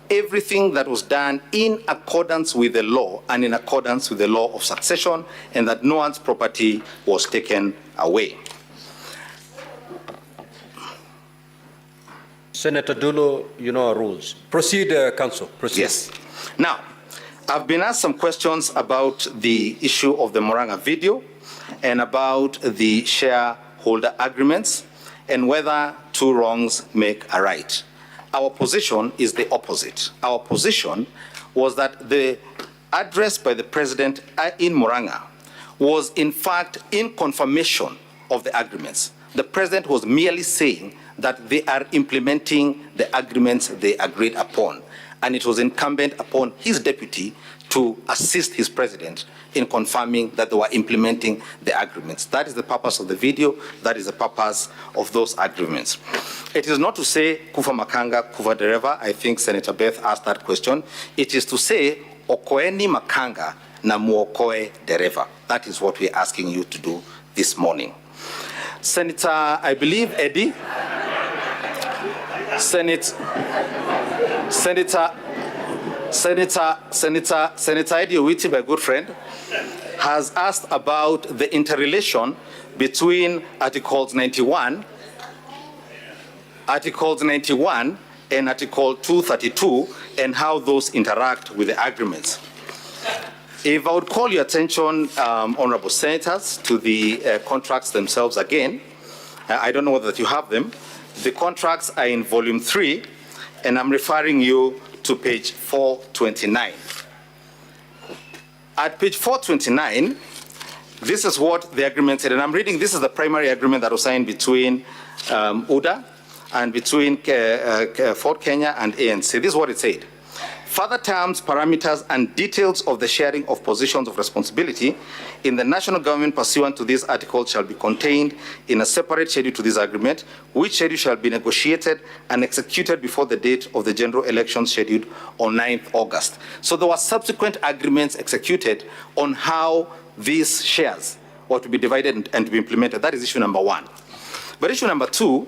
everything that was done in accordance with the law and in accordance with the law of succession, and that no one's property was taken away.
Senator Dulo, you know our rules. Proceed, Counsel. Proceed.
Yes. Now, I've been asked some questions about the issue of the Moranga video and about the shareholder agreements and whether 2 wrongs make a right. Our position is the opposite. Our position was that the address by the President in Moranga was in fact in confirmation of the agreements. The President was merely saying that they are implementing the agreements they agreed upon, and it was incumbent upon his deputy to assist his President in confirming that they were implementing the agreements. That is the purpose of the video. That is the purpose of those agreements. It is not to say kufa makanga, kufa dereva. I think Senator Beth asked that question. It is to say okoeni makanga na muokoe dereva. That is what we're asking you to do this morning. Senator, I believe Eddie, Senator Eddie Owiti, my good friend, has asked about the interrelation between Articles 91 and Article 232 and how those interact with the agreements. If I would call your attention, Honorable Senators, to the contracts themselves again, I don't know whether you have them. The contracts are in volume 3, and I'm referring you to page 429. At page 429, this is what the agreement said, and I'm reading, this is the primary agreement that was signed between UDA and between Fort Kenya and ANC. This is what it said. Further terms, parameters, and details of the sharing of positions of responsibility in the national government pursuant to this article shall be contained in a separate schedule to this agreement, which schedule shall be negotiated and executed before the date of the general election scheduled on 9th August. So there were subsequent agreements executed on how these shares were to be divided and to be implemented. That is issue number 1. But issue number 2,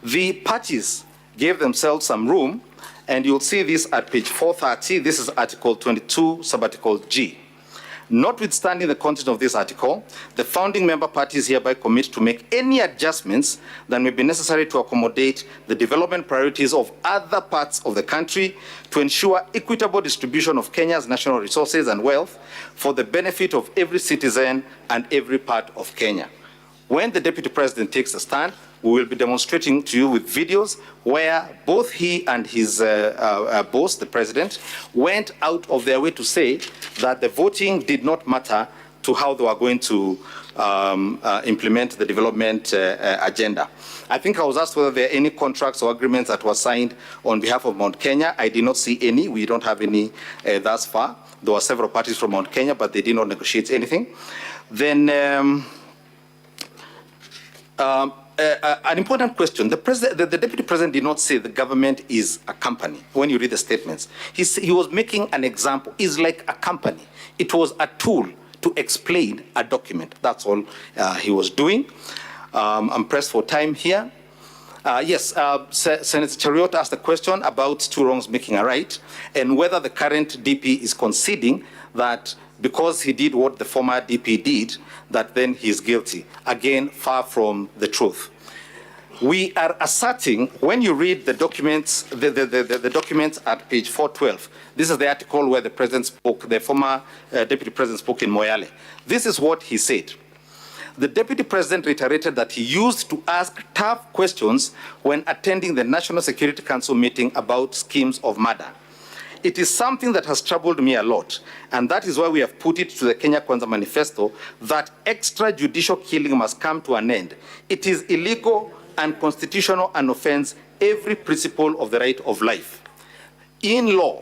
the parties gave themselves some room, and you'll see this at page 430. This is Article 22, Subarticle G. Notwithstanding the content of this article, the founding member parties hereby commit to make any adjustments that may be necessary to accommodate the development priorities of other parts of the country to ensure equitable distribution of Kenya's national resources and wealth for the benefit of every citizen and every part of Kenya. When the Deputy President takes a stand, We will be demonstrating to you with videos where both he and his boss, the president, went out of their way to say that the voting did not matter to how they were going to implement the development agenda. I think I was asked whether there are any contracts or agreements that were signed on behalf of Mount Kenya. I did not see any. We don't have any thus far. There were several parties from Mount Kenya, but they did not negotiate anything. Then an important question. The deputy president did not say the government is a company. When you read the statements, he was making an example. It's like a company. It was a tool to explain a document. That's all he was doing. I'm pressed for time here. Yes, Senator Chariot asked a question about two wrongs making a right, and whether the current DP is conceding that because he did what the former DP did, that then he's guilty. Again, far from the truth. We are asserting, when you read the documents, the documents at page 412, this is the article where the president spoke, the former deputy president spoke in Moyale. This is what he said. The deputy president reiterated that he used to ask tough questions when attending the National Security Council meeting about schemes of murder. It is something that has troubled me a lot, and that is why we have put it to the Kenya Kwanza manifesto that extrajudicial killing must come to an end. It is illegal and constitutional and offends every principle of the right of life. In law,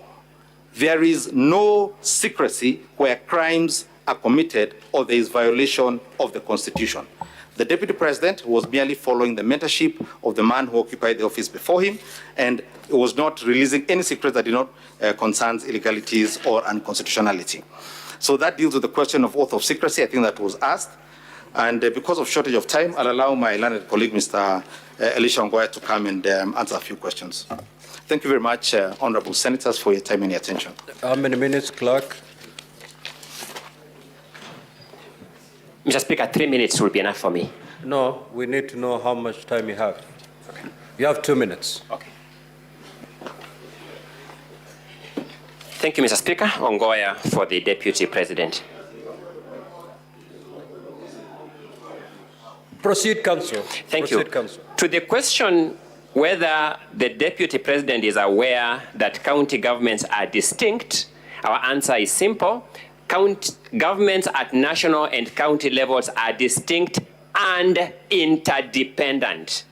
there is no secrecy where crimes are committed or there is violation of the Constitution. The deputy president was merely following the mentorship of the man who occupied the office before him, and was not releasing any secrets that did not concern illegalities or unconstitutionality. So that deals with the question of oath of secrecy. I think that was asked. And because of shortage of time, I'll allow my learned colleague, Mr. Elisha Ongwae, to come and answer a few questions. Thank you very much, honorable senators, for your time and your attention.
How many minutes, clerk?
Mr. Speaker, 3 minutes will be enough for me.
No, we need to know how much time you have. Okay. You have 2 minutes.
Okay. Thank you, Mr. Speaker. Ongoya for the Deputy President.
Proceed, Counsel.
Thank you.
Counsel.
To the question whether the Deputy President is aware that county governments are distinct, our answer is simple. Governments at national and county levels are distinct and interdependent.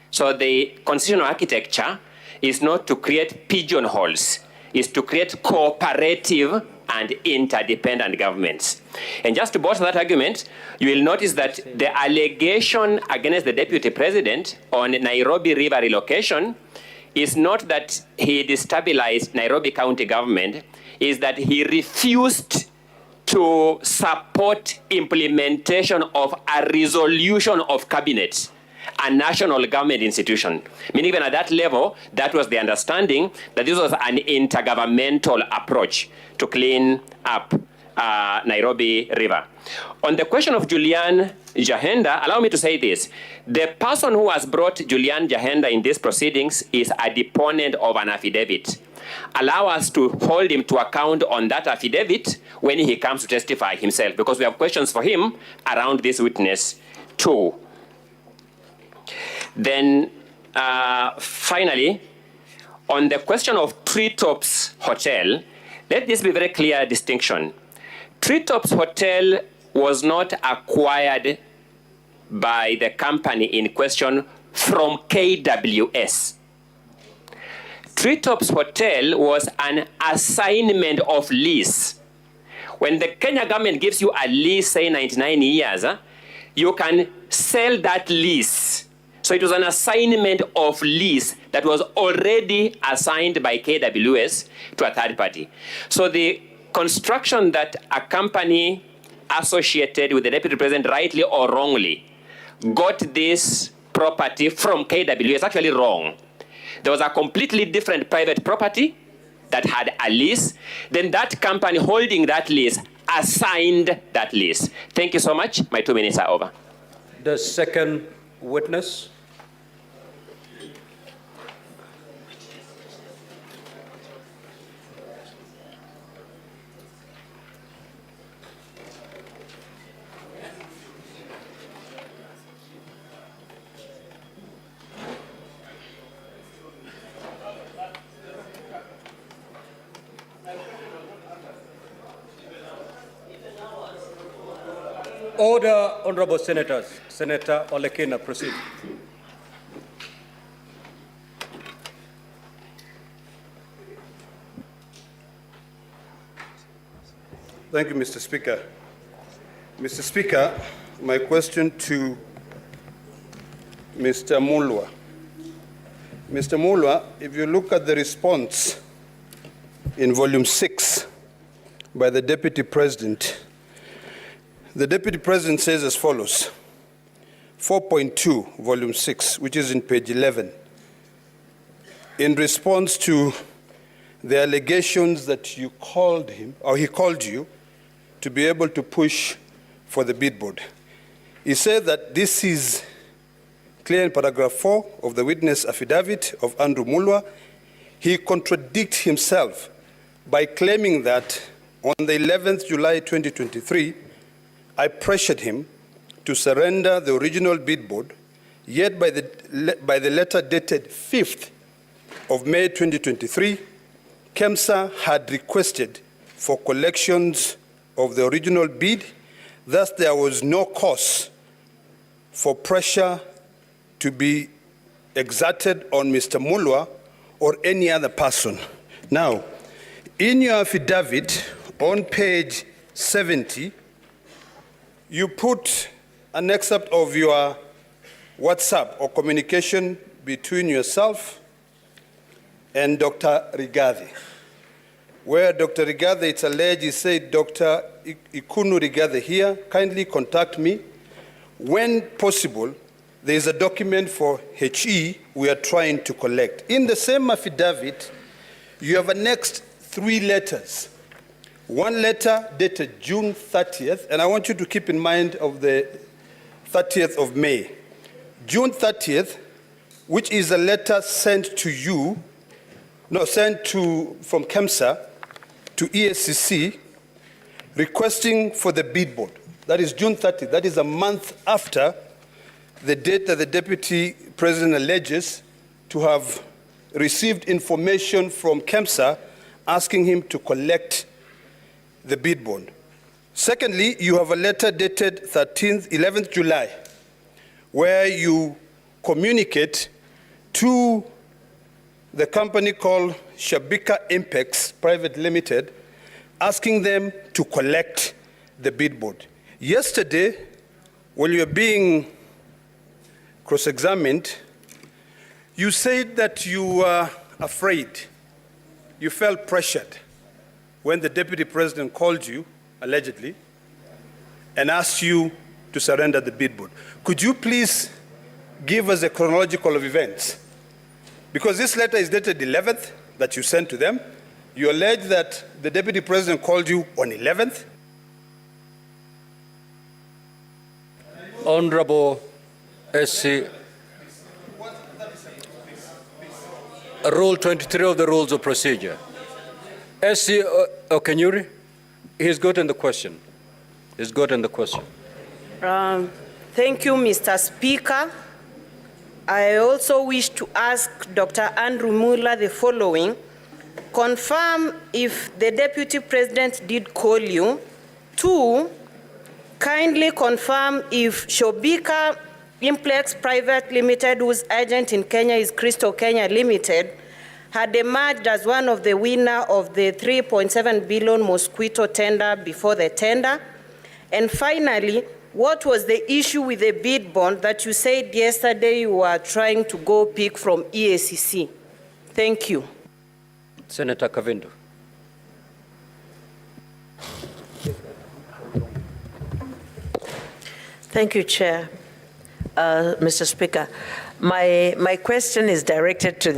So the constitutional architecture is not to create pigeonholes, it's to create cooperative and interdependent governments. And just to bolster that argument, you will notice that the allegation against the Deputy President on Nairobi River relocation is not that he destabilized Nairobi County government, is that he refused to support implementation of a resolution of cabinet, a national government institution. Meaning even at that level, that was the understanding that this was an intergovernmental approach to clean up Nairobi River. On the question of Julian Jahenda, allow me to say this. The person who has brought Julian Jahenda in these proceedings is a deponent of an affidavit. Allow us to hold him to account on that affidavit when he comes to testify himself, because we have questions for him around this witness too. Then finally, on the question of Treetops Hotel, let this be very clear distinction. Treetops Hotel was not acquired by the company in question from KWS. Treetops Hotel was an assignment of lease. When the Kenya government gives you a lease, say 99 years, you can sell that lease. So it was an assignment of lease that was already assigned by KWS to a third party. So the construction that a company associated with the Deputy President, rightly or wrongly, got this property from KWS is actually wrong. There was a completely different private property that had a lease. Then that company holding that lease assigned that lease. Thank you so much. My 2 minutes are over.
The second witness. Order, honorable senators. Senator Olekina, proceed.
Thank you, Mr. Speaker. Mr. Speaker, my question to Mr. Mulwa. Mr. Mulwa, if you look at the response in volume 6 by the Deputy President, the Deputy President says as follows, 4.2, volume 6, which is in page 11, in response to the allegations that you called him, or he called you, to be able to push for the bid board. He said that this is clear in paragraph 4 of the witness affidavit of Andrew Mulwa. He contradicts himself by claiming that on the 11th July 2023, I pressured him to surrender the original bid board, yet by the letter dated 5th of May 2023, KEMSA had requested for collections of the original bid. Thus, there was no cause for pressure to be exerted on Mr. Mulwa or any other person. Now, in your affidavit on page 70, you put an excerpt of your WhatsApp or communication between yourself and Dr. Rigathi, where Dr. Rigathi, it's alleged, he said, Dr. Ikunu Rigathi here, kindly contact me. When possible, there is a document for HE we are trying to collect. In the same affidavit, you have annexed 3 letters. One letter dated June 30th, and I want you to keep in mind of the 30th of May. June 30th, which is a letter sent to you, from KEMSA to ESCC, requesting for the bid board. That is June 30th. That is a month after the date that the Deputy President alleges to have received information from KEMSA asking him to collect the bid bond. Secondly, you have a letter dated 11th July, where you communicate to the company called Shabika Impex Private Limited, asking them to collect the bid board. Yesterday, when you were being cross-examined, you said that you were afraid, you felt pressured when the Deputy President called you, allegedly, and asked you to surrender the bid board. Could you please give us a chronological of events? Because this letter is dated 11th that you sent to them. You allege that the Deputy President called you on 11th.
Honorable SC, Rule 23 of the Rules of Procedure. SC Okenyuri, he's gotten the question. He's gotten the question.
Thank you, Mr. Speaker. I also wish to ask Dr. Andrew Mulwa the following. Confirm if the Deputy President did call you. 2, kindly confirm if Shobika Implex Private Limited, whose agent in Kenya is Crystal Kenya Limited, had emerged as one of the winner of the 3.7 billion mosquito tender before the tender. And finally, what was the issue with the bid bond that you said yesterday you were trying to go pick from EACC? Thank you.
Senator Kavindu.
Thank you, Chair. Mr. Speaker, my question is directed to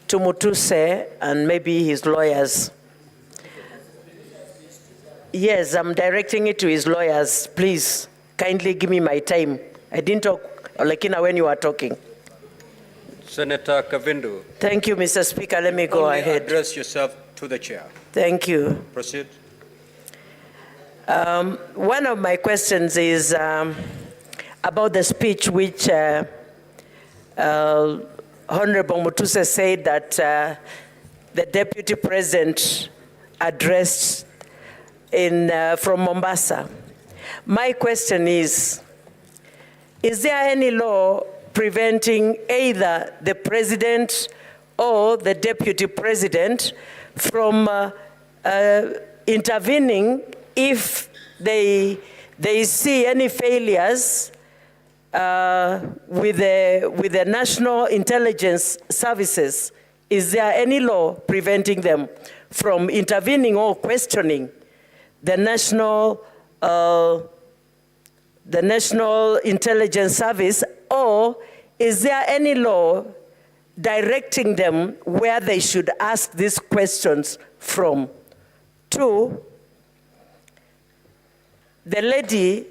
to Mutuse and maybe his lawyers. Yes, I'm directing it to his lawyers. Please, kindly give me my time. I didn't talk, Olekina, when you were talking.
Senator Kavindu.
Thank you, Mr. Speaker. Let me go ahead.
Address yourself to the chair.
Thank you.
Proceed.
One of my questions is about the speech which Honorable Mutuse said that the Deputy President addressed from Mombasa. My question is there any law preventing either the president or the deputy president from intervening if they see any failures with the national intelligence services? Is there any law preventing them from intervening or questioning the national intelligence service, or is there any law directing them where they should ask these questions from? 2, the lady,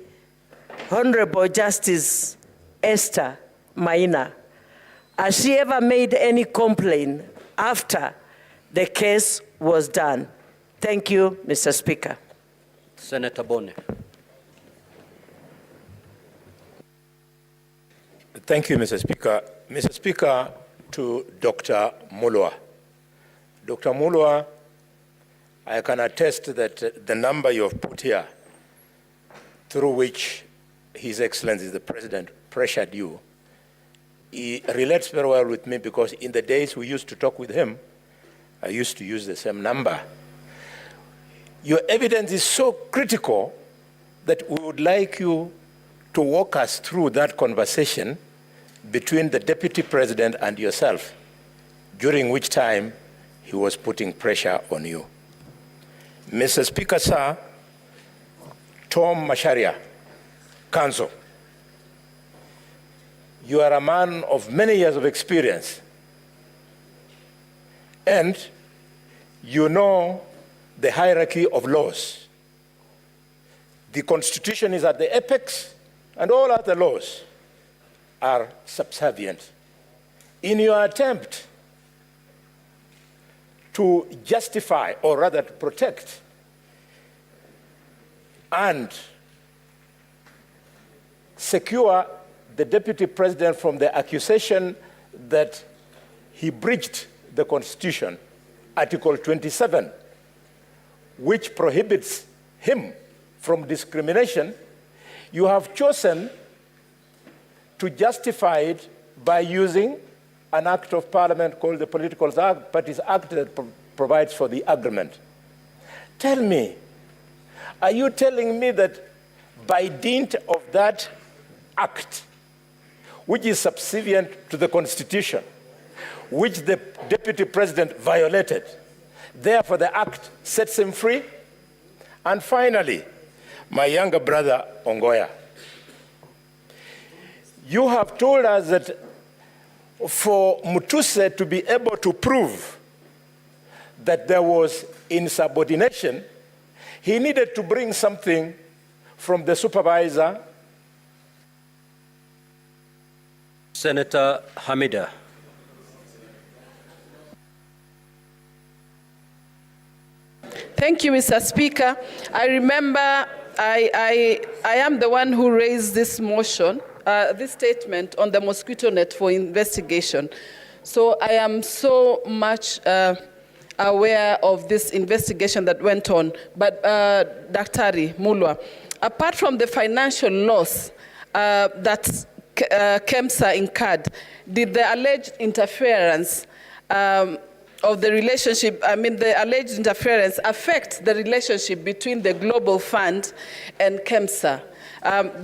Honorable Justice Esther Maina, has she ever made any complaint after the case was done? Thank you, Mr. Speaker.
Senator Bone.
Thank you, Mr. Speaker. Mr. Speaker, to Dr. Mulwa. Dr. Mulwa, I can attest that the number you have put here, through which His Excellency the President pressured you, he relates very well with me, because in the days we used to talk with him, I used to use the same number. Your evidence is so critical that we would like you to walk us through that conversation between the Deputy President and yourself, during which time he was putting pressure on you. Mr. Speaker, sir, Tom Masharia, counsel, you are a man of many years of experience, and you know the hierarchy of laws. The Constitution is at the apex, and all other laws are subservient. In your attempt to justify, or rather to protect, and secure the Deputy President from the accusation that he breached the Constitution, Article 27, which prohibits him from discrimination, you have chosen to justify it by using an act of Parliament called the Political Parties Act that provides for the agreement. Tell me, are you telling me that by dint of that act, which is subservient to the Constitution, which the Deputy President violated, therefore the act sets him free? And finally, my younger brother, Ongoya, you have told us that for Mutuse to be able to prove that there was insubordination, he needed to bring something from the supervisor.
Senator Hamida.
Thank you, Mr. Speaker. I remember I am the one who raised this motion, this statement on the mosquito net for investigation. So I am so much aware of this investigation that went on. But Daktari Mulwa, apart from the financial loss that KEMSA incurred, did the alleged interference of the relationship, the alleged interference affect the relationship between the Global Fund and KEMSA?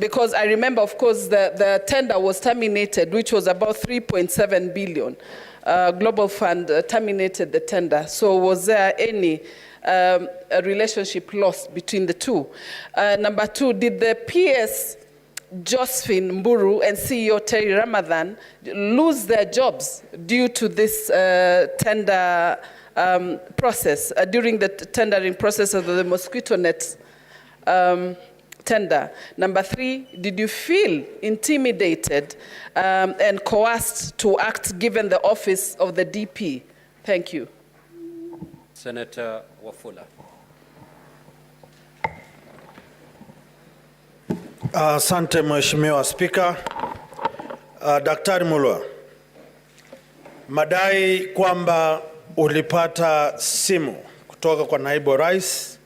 Because I remember, of course, the tender was terminated, which was about 3.7 billion. Global Fund terminated the tender. So was there any a relationship lost between the two? Number two, did the PS Josephine Mburu and CEO Terry Ramadhan lose their jobs due to this tender process, during the tendering process of the mosquito net tender? Number three, did you feel intimidated and coerced to act given the office of the DP? Thank you.
Senator Wafula.
Asante Mheshimiwa Spika. Daktari Mulwa, madai kwamba ulipata simu kutoka kwa naibu rais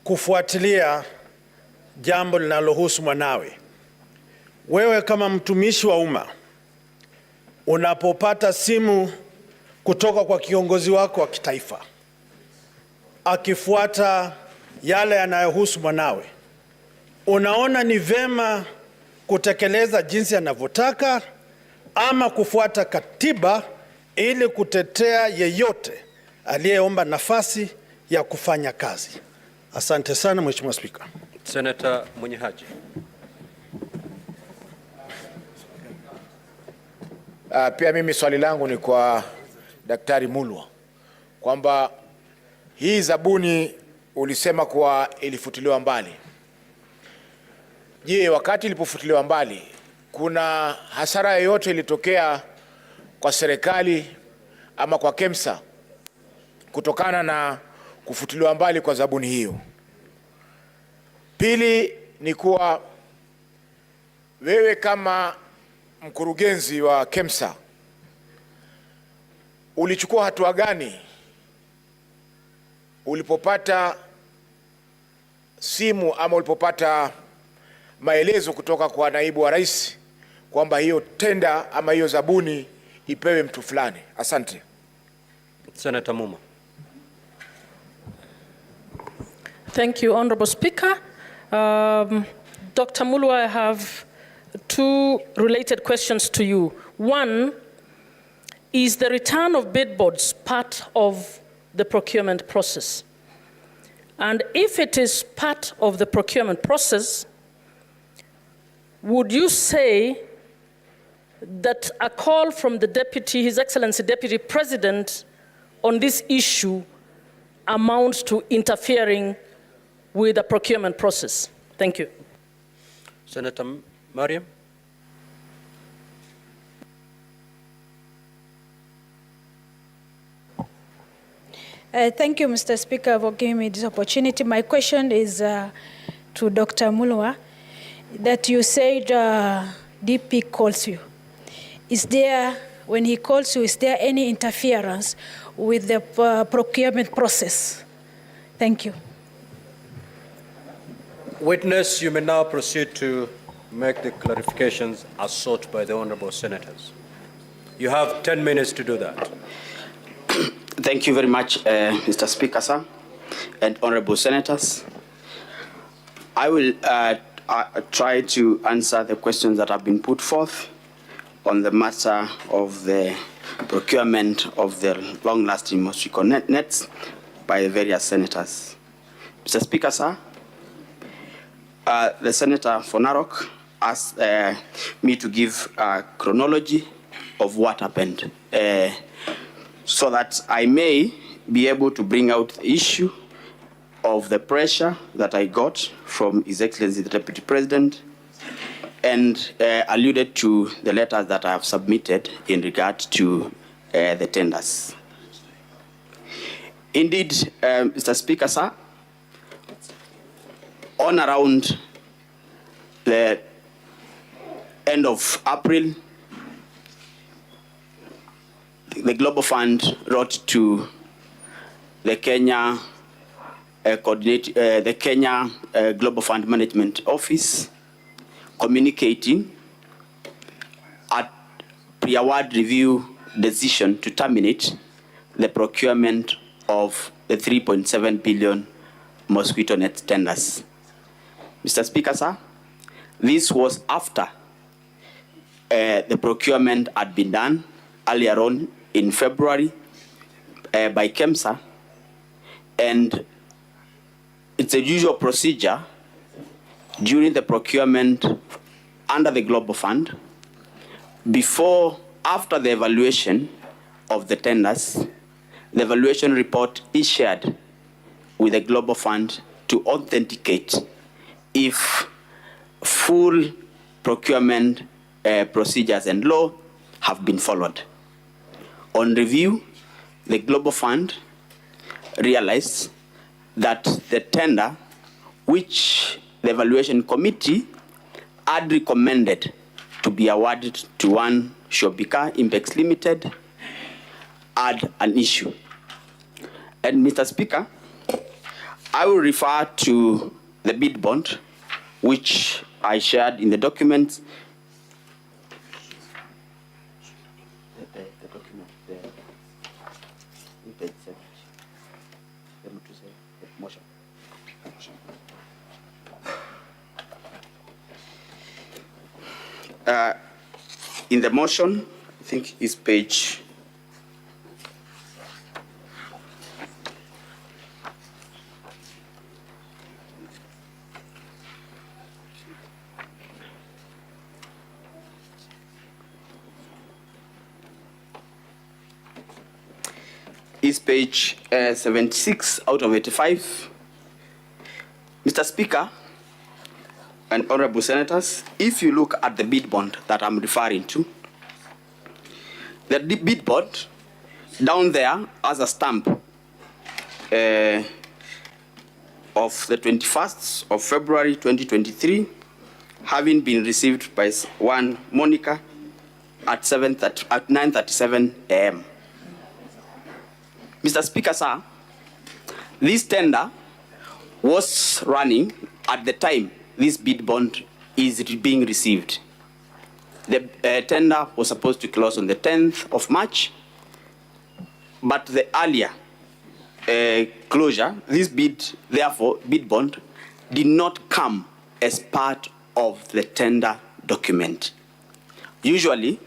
kufuatilia jambo linalohusu mwanawe. Wewe kama mtumishi wa umma, unapopata simu kutoka kwa kiongozi wako wa kitaifa akifuata yale yanayohusu mwanawe, unaona ni vema kutekeleza jinsi anavyotaka ama kufuata katiba ili kutetea yeyote aliyeomba nafasi ya kufanya kazi? Asante sana Mheshimiwa Spika.
Senator Munyihaji.
Pia mimi swali langu ni kwa Daktari Mulwa kwamba hii zabuni ulisema kuwa ilifutiliwa mbali. Je, wakati ilipofutiliwa mbali kuna hasara yoyote ilitokea kwa serikali ama kwa KEMSA kutokana na kufutiliwa mbali kwa zabuni hiyo? Pili ni kuwa wewe kama mkurugenzi wa KEMSA ulichukua hatua gani ulipopata simu ama ulipopata maelezo kutoka kwa naibu wa rais kwamba hiyo tenda ama hiyo zabuni ipewe mtu fulani? Asante.
Senator Muma.
Thank you, Honorable Speaker. Dr. Mulwa, I have two related questions to you. One, is the return of bid boards part of the procurement process? And if it is part of the procurement process, would you say that a call from the Deputy, His Excellency Deputy President, on this issue amounts to interfering with the procurement process? Thank you.
Senator Mariam.
Thank you, Mr. Speaker, for giving me this opportunity. My question is to Dr. Mulwa, that you said DP calls you. Is there, when he calls you, is there any interference with the procurement process? Thank you.
Witness, you may now proceed to make the clarifications as sought by the honorable senators. You have 10 minutes to do that.
Thank you very much, Mr. Speaker, sir, and honorable senators. I will try to answer the questions that have been put forth on the matter of the procurement of the long-lasting mosquito nets by the various senators. Mr. Speaker, sir, the Senator for Narok asked me to give a chronology of what happened so that I may be able to bring out the issue of the pressure that I got from His Excellency the Deputy President and alluded to the letters that I have submitted in regard to the tenders. Indeed, Mr. Speaker, sir, on around the end of April, the Global Fund wrote to the Kenya Global Fund Management Office communicating a pre-award review decision to terminate the procurement of the 3.7 billion mosquito net tenders. Mr. Speaker, sir, this was after the procurement had been done earlier on in February by KEMSA, and it's a usual procedure during the procurement under the Global Fund. After the evaluation of the tenders, the evaluation report is shared with the Global Fund to authenticate if full procurement procedures and law have been followed. On review, the Global Fund realized that the tender, which the evaluation committee had recommended to be awarded to one Shobika Impex Limited, had an issue. And Mr. Speaker, I will refer to the bid bond which I shared in the document. The document there. Motion. In the motion, I think is page is page 76 out of 85. Mr. Speaker and honorable senators, if you look at the bid bond that I'm referring to, the bid bond down there has a stamp of the 21st of February 2023, having been received by one Monica at 9:37 a.m. Mr. Speaker, sir, this tender was running at the time this bid bond is being received. The tender was supposed to close on the 10th of March, but the earlier closure, this bid bond, did not come as part of the tender document. Usually,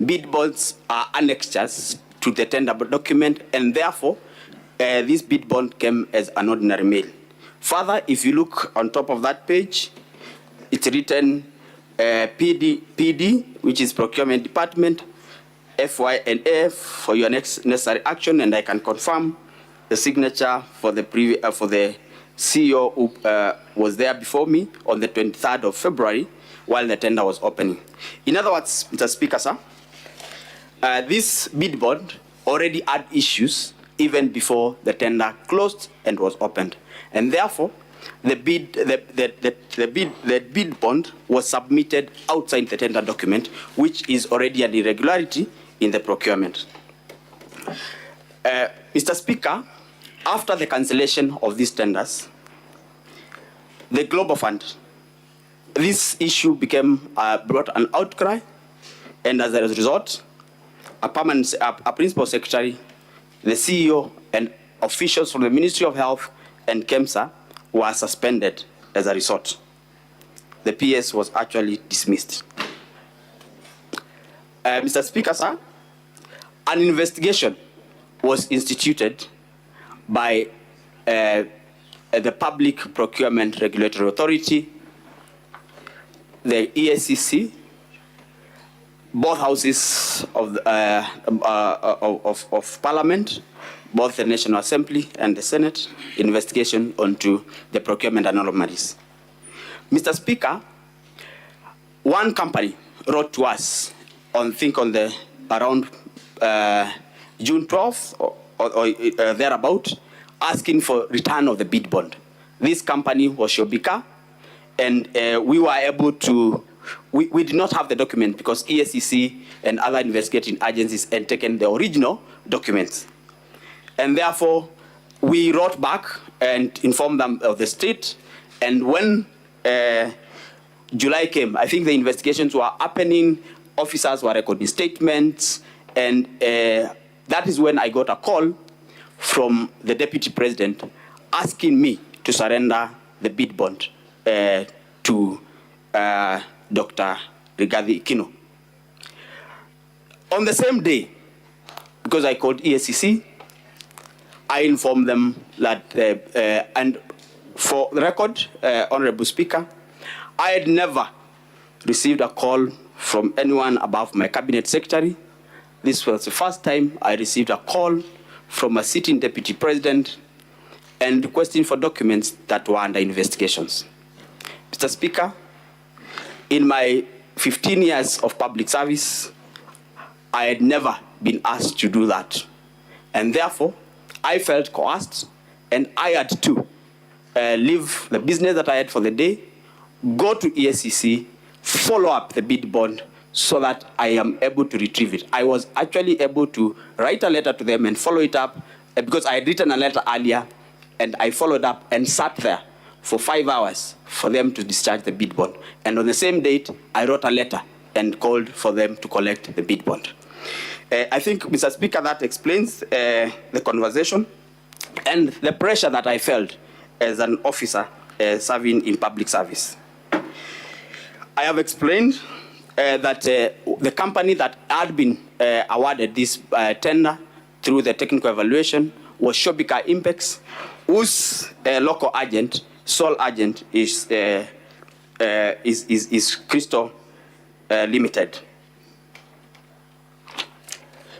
bid bonds are annexures to the tender document, and therefore, this bid bond came as an ordinary mail. Further, if you look on top of that page, it's written PD, which is Procurement Department, FYNF for your next necessary action, and I can confirm the signature for the CEO who was there before me on the 23rd of February while the tender was opening. In other words, Mr. Speaker, sir, this bid bond already had issues even before the tender closed and was opened, and therefore the bid bond was submitted outside the tender document, which is already an irregularity in the procurement. Mr. Speaker, after the cancellation of these tenders, the Global Fund, this issue became brought an outcry, and as a result, a principal secretary, the CEO, and officials from the Ministry of Health and KEMSA were suspended as a result. The PS was actually dismissed. Mr. Speaker, sir, an investigation was instituted by the Public Procurement Regulatory Authority, the ESCC, both houses of Parliament, both the National Assembly and the Senate, investigation onto the procurement anomalies. Mr. Speaker, one company wrote to us around June 12th or thereabout, asking for return of the bid bond. This company was Shobika, and we were able to, we did not have the document because ESCC and other investigating agencies had taken the original documents. And therefore, we wrote back and informed them of the state. And when July came, I think the investigations were happening, officers were recording statements, and that is when I got a call from the Deputy President asking me to surrender the bid bond to Dr. Rigathi Kino. On the same day, because I called ESCC, I informed them that, and for the record, Honorable Speaker, I had never received a call from anyone above my cabinet secretary. This was the first time I received a call from a sitting deputy president and requesting for documents that were under investigations. Mr. Speaker, in my 15 years of public service, I had never been asked to do that. And therefore, I felt coerced, and I had to leave the business that I had for the day, go to ESCC, follow up the bid bond so that I am able to retrieve it. I was actually able to write a letter to them and follow it up because I had written a letter earlier, and I followed up and sat there for 5 hours for them to discharge the bid bond. And on the same date, I wrote a letter and called for them to collect the bid bond. I think, Mr. Speaker, that explains the conversation and the pressure that I felt as an officer serving in public service. I have explained that the company that had been awarded this tender through the technical evaluation was Shobika Impex, whose local agent, sole agent, is Crystal Limited.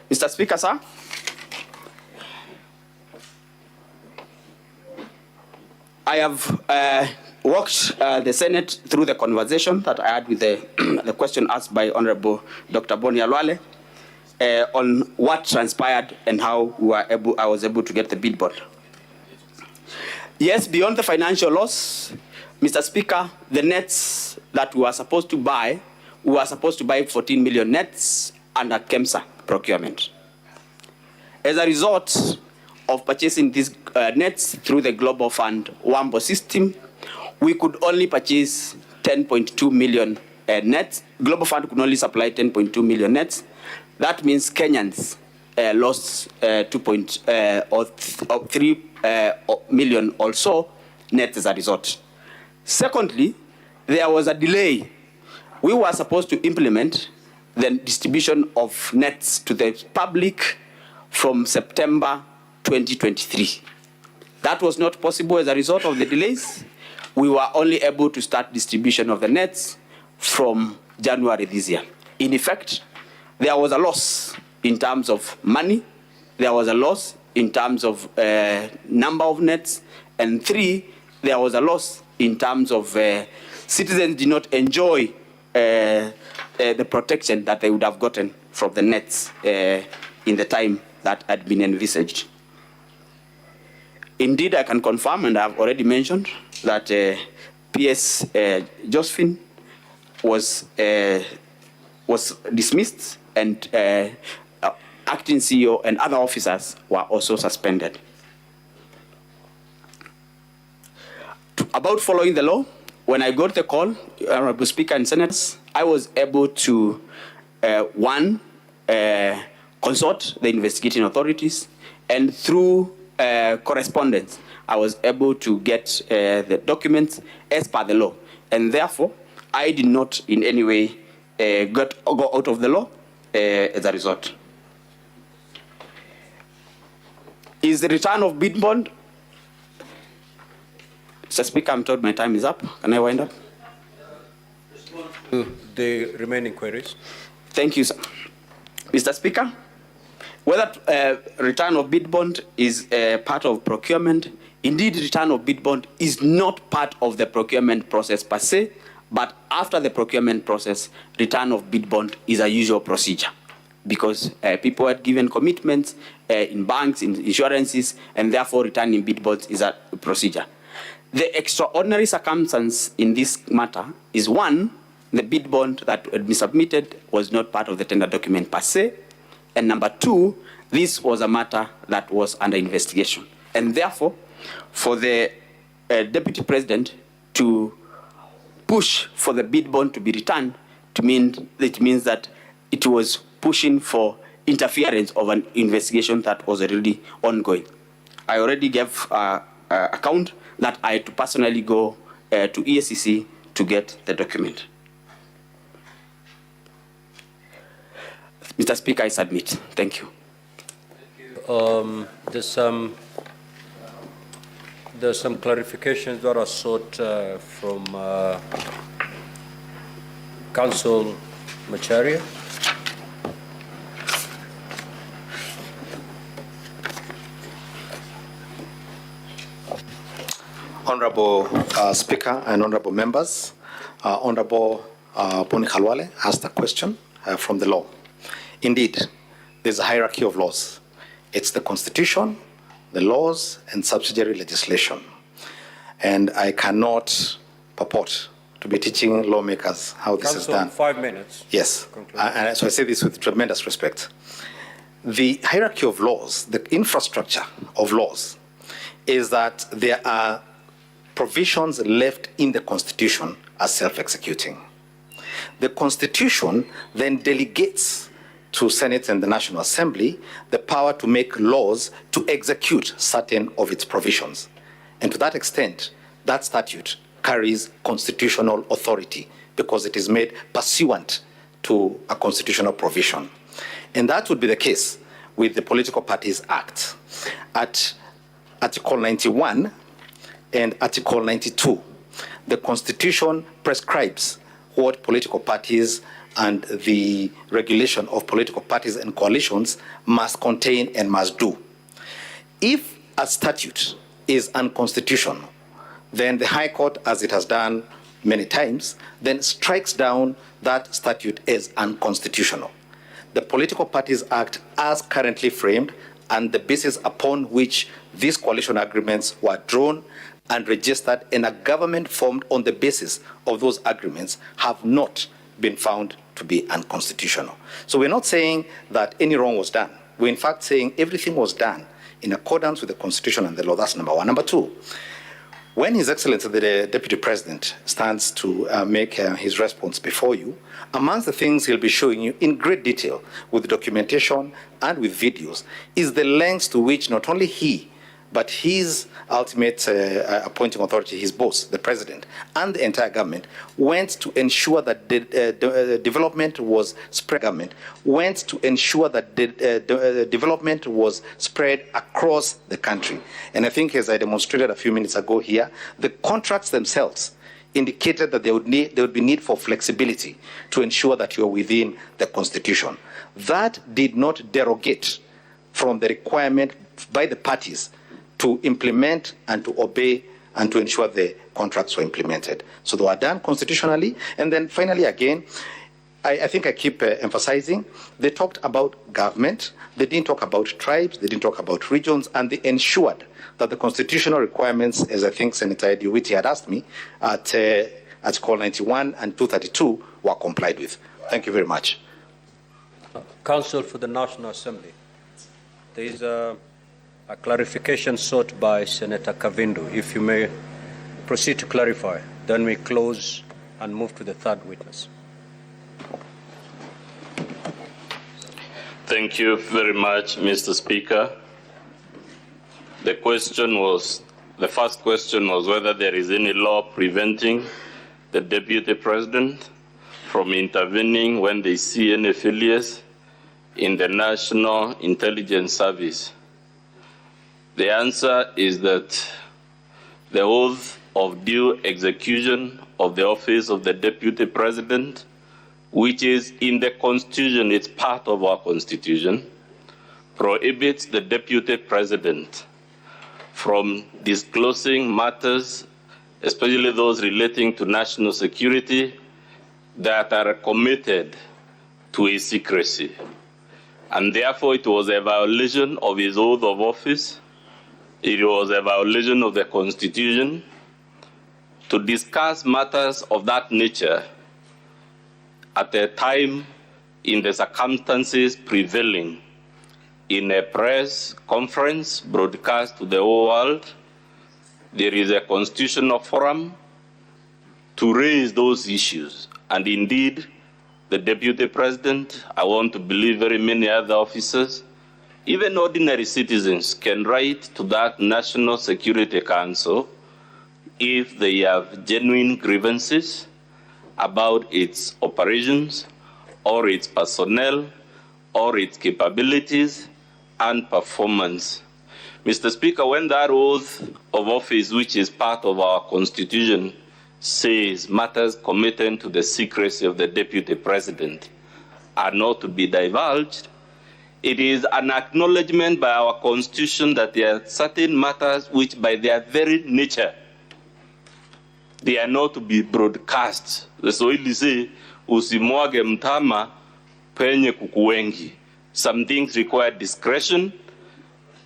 Mr. Speaker, sir. I have walked the Senate through the conversation that I had with the question asked by Honorable Dr. Boni Alwale on what transpired and how I was able to get the bid bond. Yes, beyond the financial loss, Mr. Speaker, the nets that we were supposed to buy 14 million nets under KEMSA procurement. As a result of purchasing these nets through the Global Fund WAMBO system, we could only purchase 10.2 million nets. Global Fund could only supply 10.2 million nets. That means Kenyans lost 3 million also nets as a result. Secondly, there was a delay. We were supposed to implement the distribution of nets to the public from September 2023. That was not possible as a result of the delays. We were only able to start distribution of the nets from January this year. In effect, there was a loss in terms of money, there was a loss in terms of number of nets, and 3, there was a loss in terms of citizens did not enjoy the protection that they would have gotten from the nets in the time that had been envisaged. Indeed, I can confirm, and I've already mentioned, that PS Josephine was dismissed, and acting CEO and other officers were also suspended. About following the law, when I got the call, Honorable Speaker and Senators, I was able to, consult the investigating authorities, and through correspondence, I was able to get the documents as per the law. And therefore, I did not in any way go out of the law as a result. Is the return of bid bond? Mr. Speaker, I'm told my time is up. Can I wind up?
The remaining queries.
Thank you, sir. Mr. Speaker, whether return of bid bond is part of procurement, indeed return of bid bond is not part of the procurement process per se, but after the procurement process, return of bid bond is a usual procedure, because people had given commitments in banks, in insurances, and therefore returning bid bonds is a procedure. The extraordinary circumstance in this matter is, 1, the bid bond that had been submitted was not part of the tender document per se, and number 2, this was a matter that was under investigation. And therefore, for the Deputy President to push for the bid bond to be returned, it means that it was pushing for interference of an investigation that was already ongoing. I already gave account that I had to personally go to EACC to get the document. Mr. Speaker, I submit. Thank you.
There's some clarifications that are sought from Counsel Macharia.
Honorable Speaker and honorable members, Honorable Boni Khalwale asked a question from the law. Indeed, there's a hierarchy of laws. It's the Constitution, the laws, and subsidiary legislation. And I cannot purport to be teaching lawmakers how this is done.
5 minutes.
Yes, and so I say this with tremendous respect. The hierarchy of laws, the infrastructure of laws, is that there are provisions left in the Constitution are self-executing. The Constitution then delegates to Senate and the National Assembly the power to make laws to execute certain of its provisions. And to that extent, that statute carries constitutional authority because it is made pursuant to a constitutional provision. And that would be the case with the Political Parties Act. At Article 91 and Article 92, the Constitution prescribes what political parties and the regulation of political parties and coalitions must contain and must do. If a statute is unconstitutional, then the High Court, as it has done many times, then strikes down that statute as unconstitutional. The Political Parties Act, as currently framed, and the basis upon which these coalition agreements were drawn and registered, and a government formed on the basis of those agreements, have not been found to be unconstitutional. So we're not saying that any wrong was done. We're in fact saying everything was done in accordance with the Constitution and the law. That's number one. Number two, when His Excellency the Deputy President stands to make his response before you, amongst the things he'll be showing you in great detail with documentation and with videos is the lengths to which not only he, but his ultimate appointing authority, his boss, the President, and the entire government went to ensure that the development was spread. Government went to ensure that the development was spread across the country. And I think, as I demonstrated a few minutes ago here, the contracts themselves indicated that there would be need for flexibility to ensure that you are within the Constitution. That did not derogate from the requirement by the parties to implement and to obey and to ensure the contracts were implemented. So they were done constitutionally. And then finally, again, I think I keep emphasizing, they talked about government, they didn't talk about tribes, they didn't talk about regions, and they ensured that the constitutional requirements, as I think Senator Ediwiti had asked me, at Article 91 and 232 were complied with. Thank you very much.
Counsel for the National Assembly. There is a clarification sought by Senator Kavindu. If you may proceed to clarify, then we close and move to the third witness.
Thank you very much, Mr. Speaker. The first question was whether there is any law preventing the Deputy President from intervening when they see any failures in the National Intelligence Service. The answer is that the oath of due execution of the office of the Deputy President, which is in the Constitution, it's part of our Constitution, prohibits the Deputy President from disclosing matters, especially those relating to national security, that are committed to his secrecy. And therefore, it was a violation of his oath of office. It was a violation of the Constitution to discuss matters of that nature at a time in the circumstances prevailing in a press conference broadcast to the whole world. There is a constitutional forum to raise those issues. And indeed, the Deputy President, I want to believe very many other officers, even ordinary citizens can write to that National Security Council if they have genuine grievances about its operations or its personnel or its capabilities and performance. Mr. Speaker, when that oath of office, which is part of our Constitution, says matters committed to the secrecy of the Deputy President are not to be divulged, it is an acknowledgement by our Constitution that there are certain matters which by their very nature, they are not to be broadcast. The Swahili say, usimwage mtama penye kuku wengi. Some things require discretion,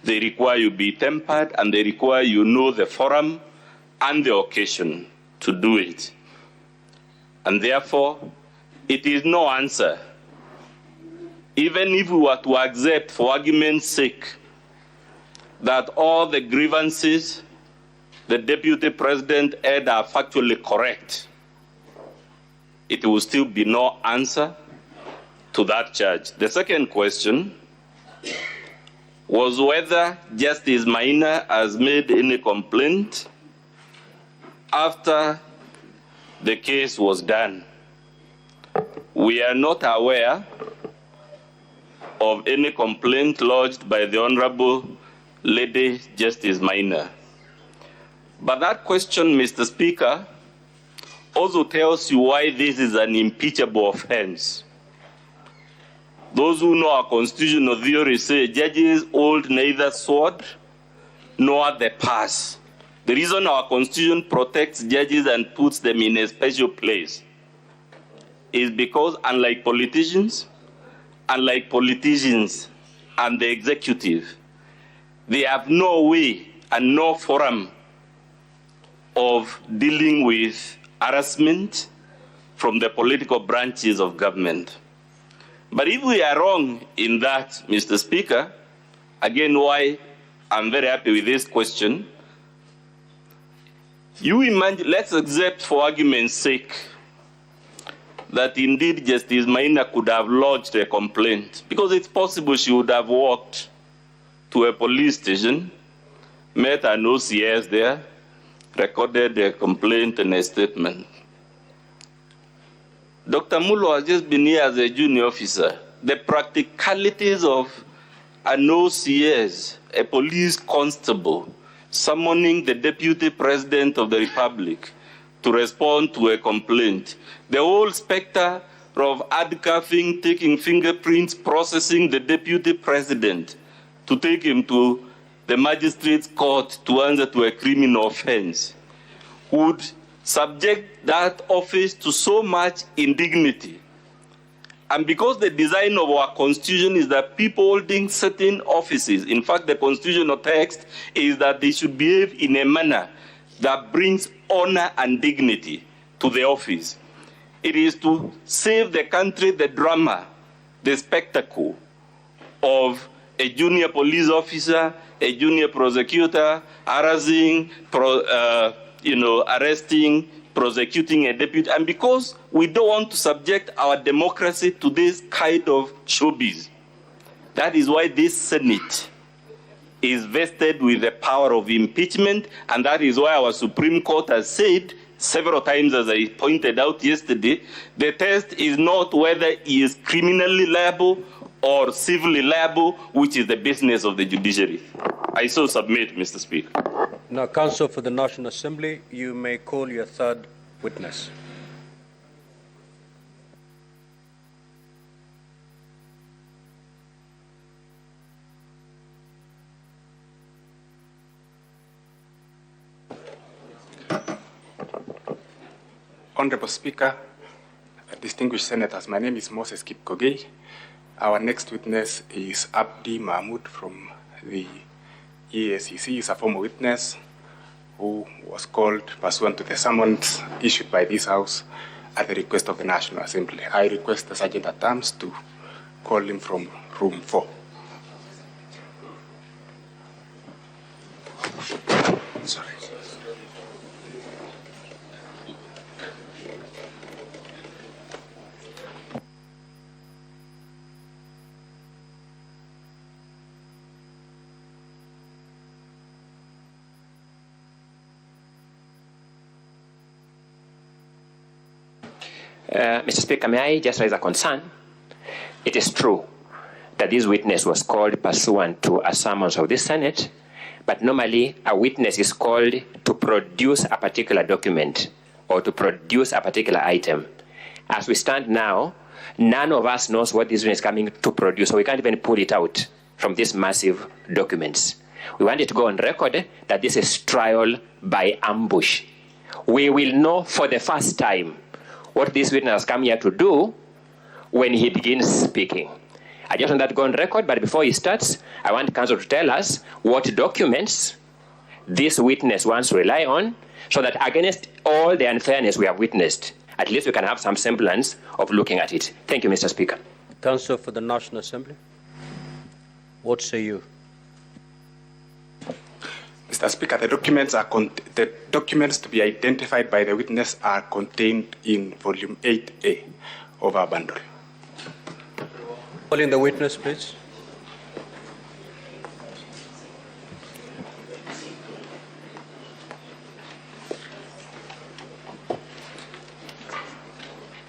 they require you be tempered, and they require you know the forum and the occasion to do it. And therefore, it is no answer. Even if we were to accept, for argument's sake, that all the grievances the Deputy President Ed are factually correct, it will still be no answer to that charge. The second question was whether Justice Maina has made any complaint after the case was done. We are not aware of any complaint lodged by the Honorable Lady Justice Maina. But that question, Mr. Speaker, also tells you why this is an impeachable offense. Those who know our constitutional theory say judges hold neither sword nor the purse. The reason our constitution protects judges and puts them in a special place is because unlike politicians and the executive, they have no way and no forum of dealing with harassment from the political branches of government. But if we are wrong in that, Mr. Speaker, again, why I'm very happy with this question, you imagine, let's accept for argument's sake that indeed Justice Maina could have lodged a complaint, because it's possible she would have walked to a police station, met an OCS there, recorded a complaint and a statement. Dr. Mulo has just been here as a junior officer. The practicalities of an OCS, a police constable, summoning the Deputy President of the Republic to respond to a complaint, the whole specter of handcuffing, taking fingerprints, processing the Deputy President to take him to the magistrate's court to answer to a criminal offense, would subject that office to so much indignity. And because the design of our constitution is that people holding certain offices, in fact, the constitutional text is that they should behave in a manner that brings honor and dignity to the office. It is to save the country the drama, the spectacle of a junior police officer, a junior prosecutor, harassing, arresting, prosecuting a deputy, and because we don't want to subject our democracy to this kind of showbiz. That is why this Senate is vested with the power of impeachment, and that is why our Supreme Court has said several times, as I pointed out yesterday, the test is not whether he is criminally liable or civilly liable, which is the business of the judiciary. I so submit, Mr. Speaker.
Now, Counsel for the National Assembly, you may call your third witness.
Honorable Speaker, distinguished senators, my name is Moses Kipkogei. Our next witness is Abdi Mahmoud from the EACC. He is a former witness who was called pursuant to the summons issued by this House at the request of the National Assembly. I request the Sergeant at Arms to call him from room 4. Sorry.
Mr. Speaker, may I just raise a concern? It is true that this witness was called pursuant to a summons of this Senate, but normally a witness is called to produce a particular document or to produce a particular item. As we stand now, none of us knows what this witness is coming to produce, so we can't even pull it out from these massive documents. We want it to go on record that this is trial by ambush. We will know for the first time what this witness has come here to do when he begins speaking. I just want that to go on record, but before he starts, I want counsel to tell us what documents this witness wants to rely on, so that against all the unfairness we have witnessed, at least we can have some semblance of looking at it. Thank you, Mr. Speaker.
Counsel for the National Assembly, what say you?
Mr. Mr. Speaker, the documents to be identified by the witness are contained in volume 8A of our bundle.
Calling the witness, please.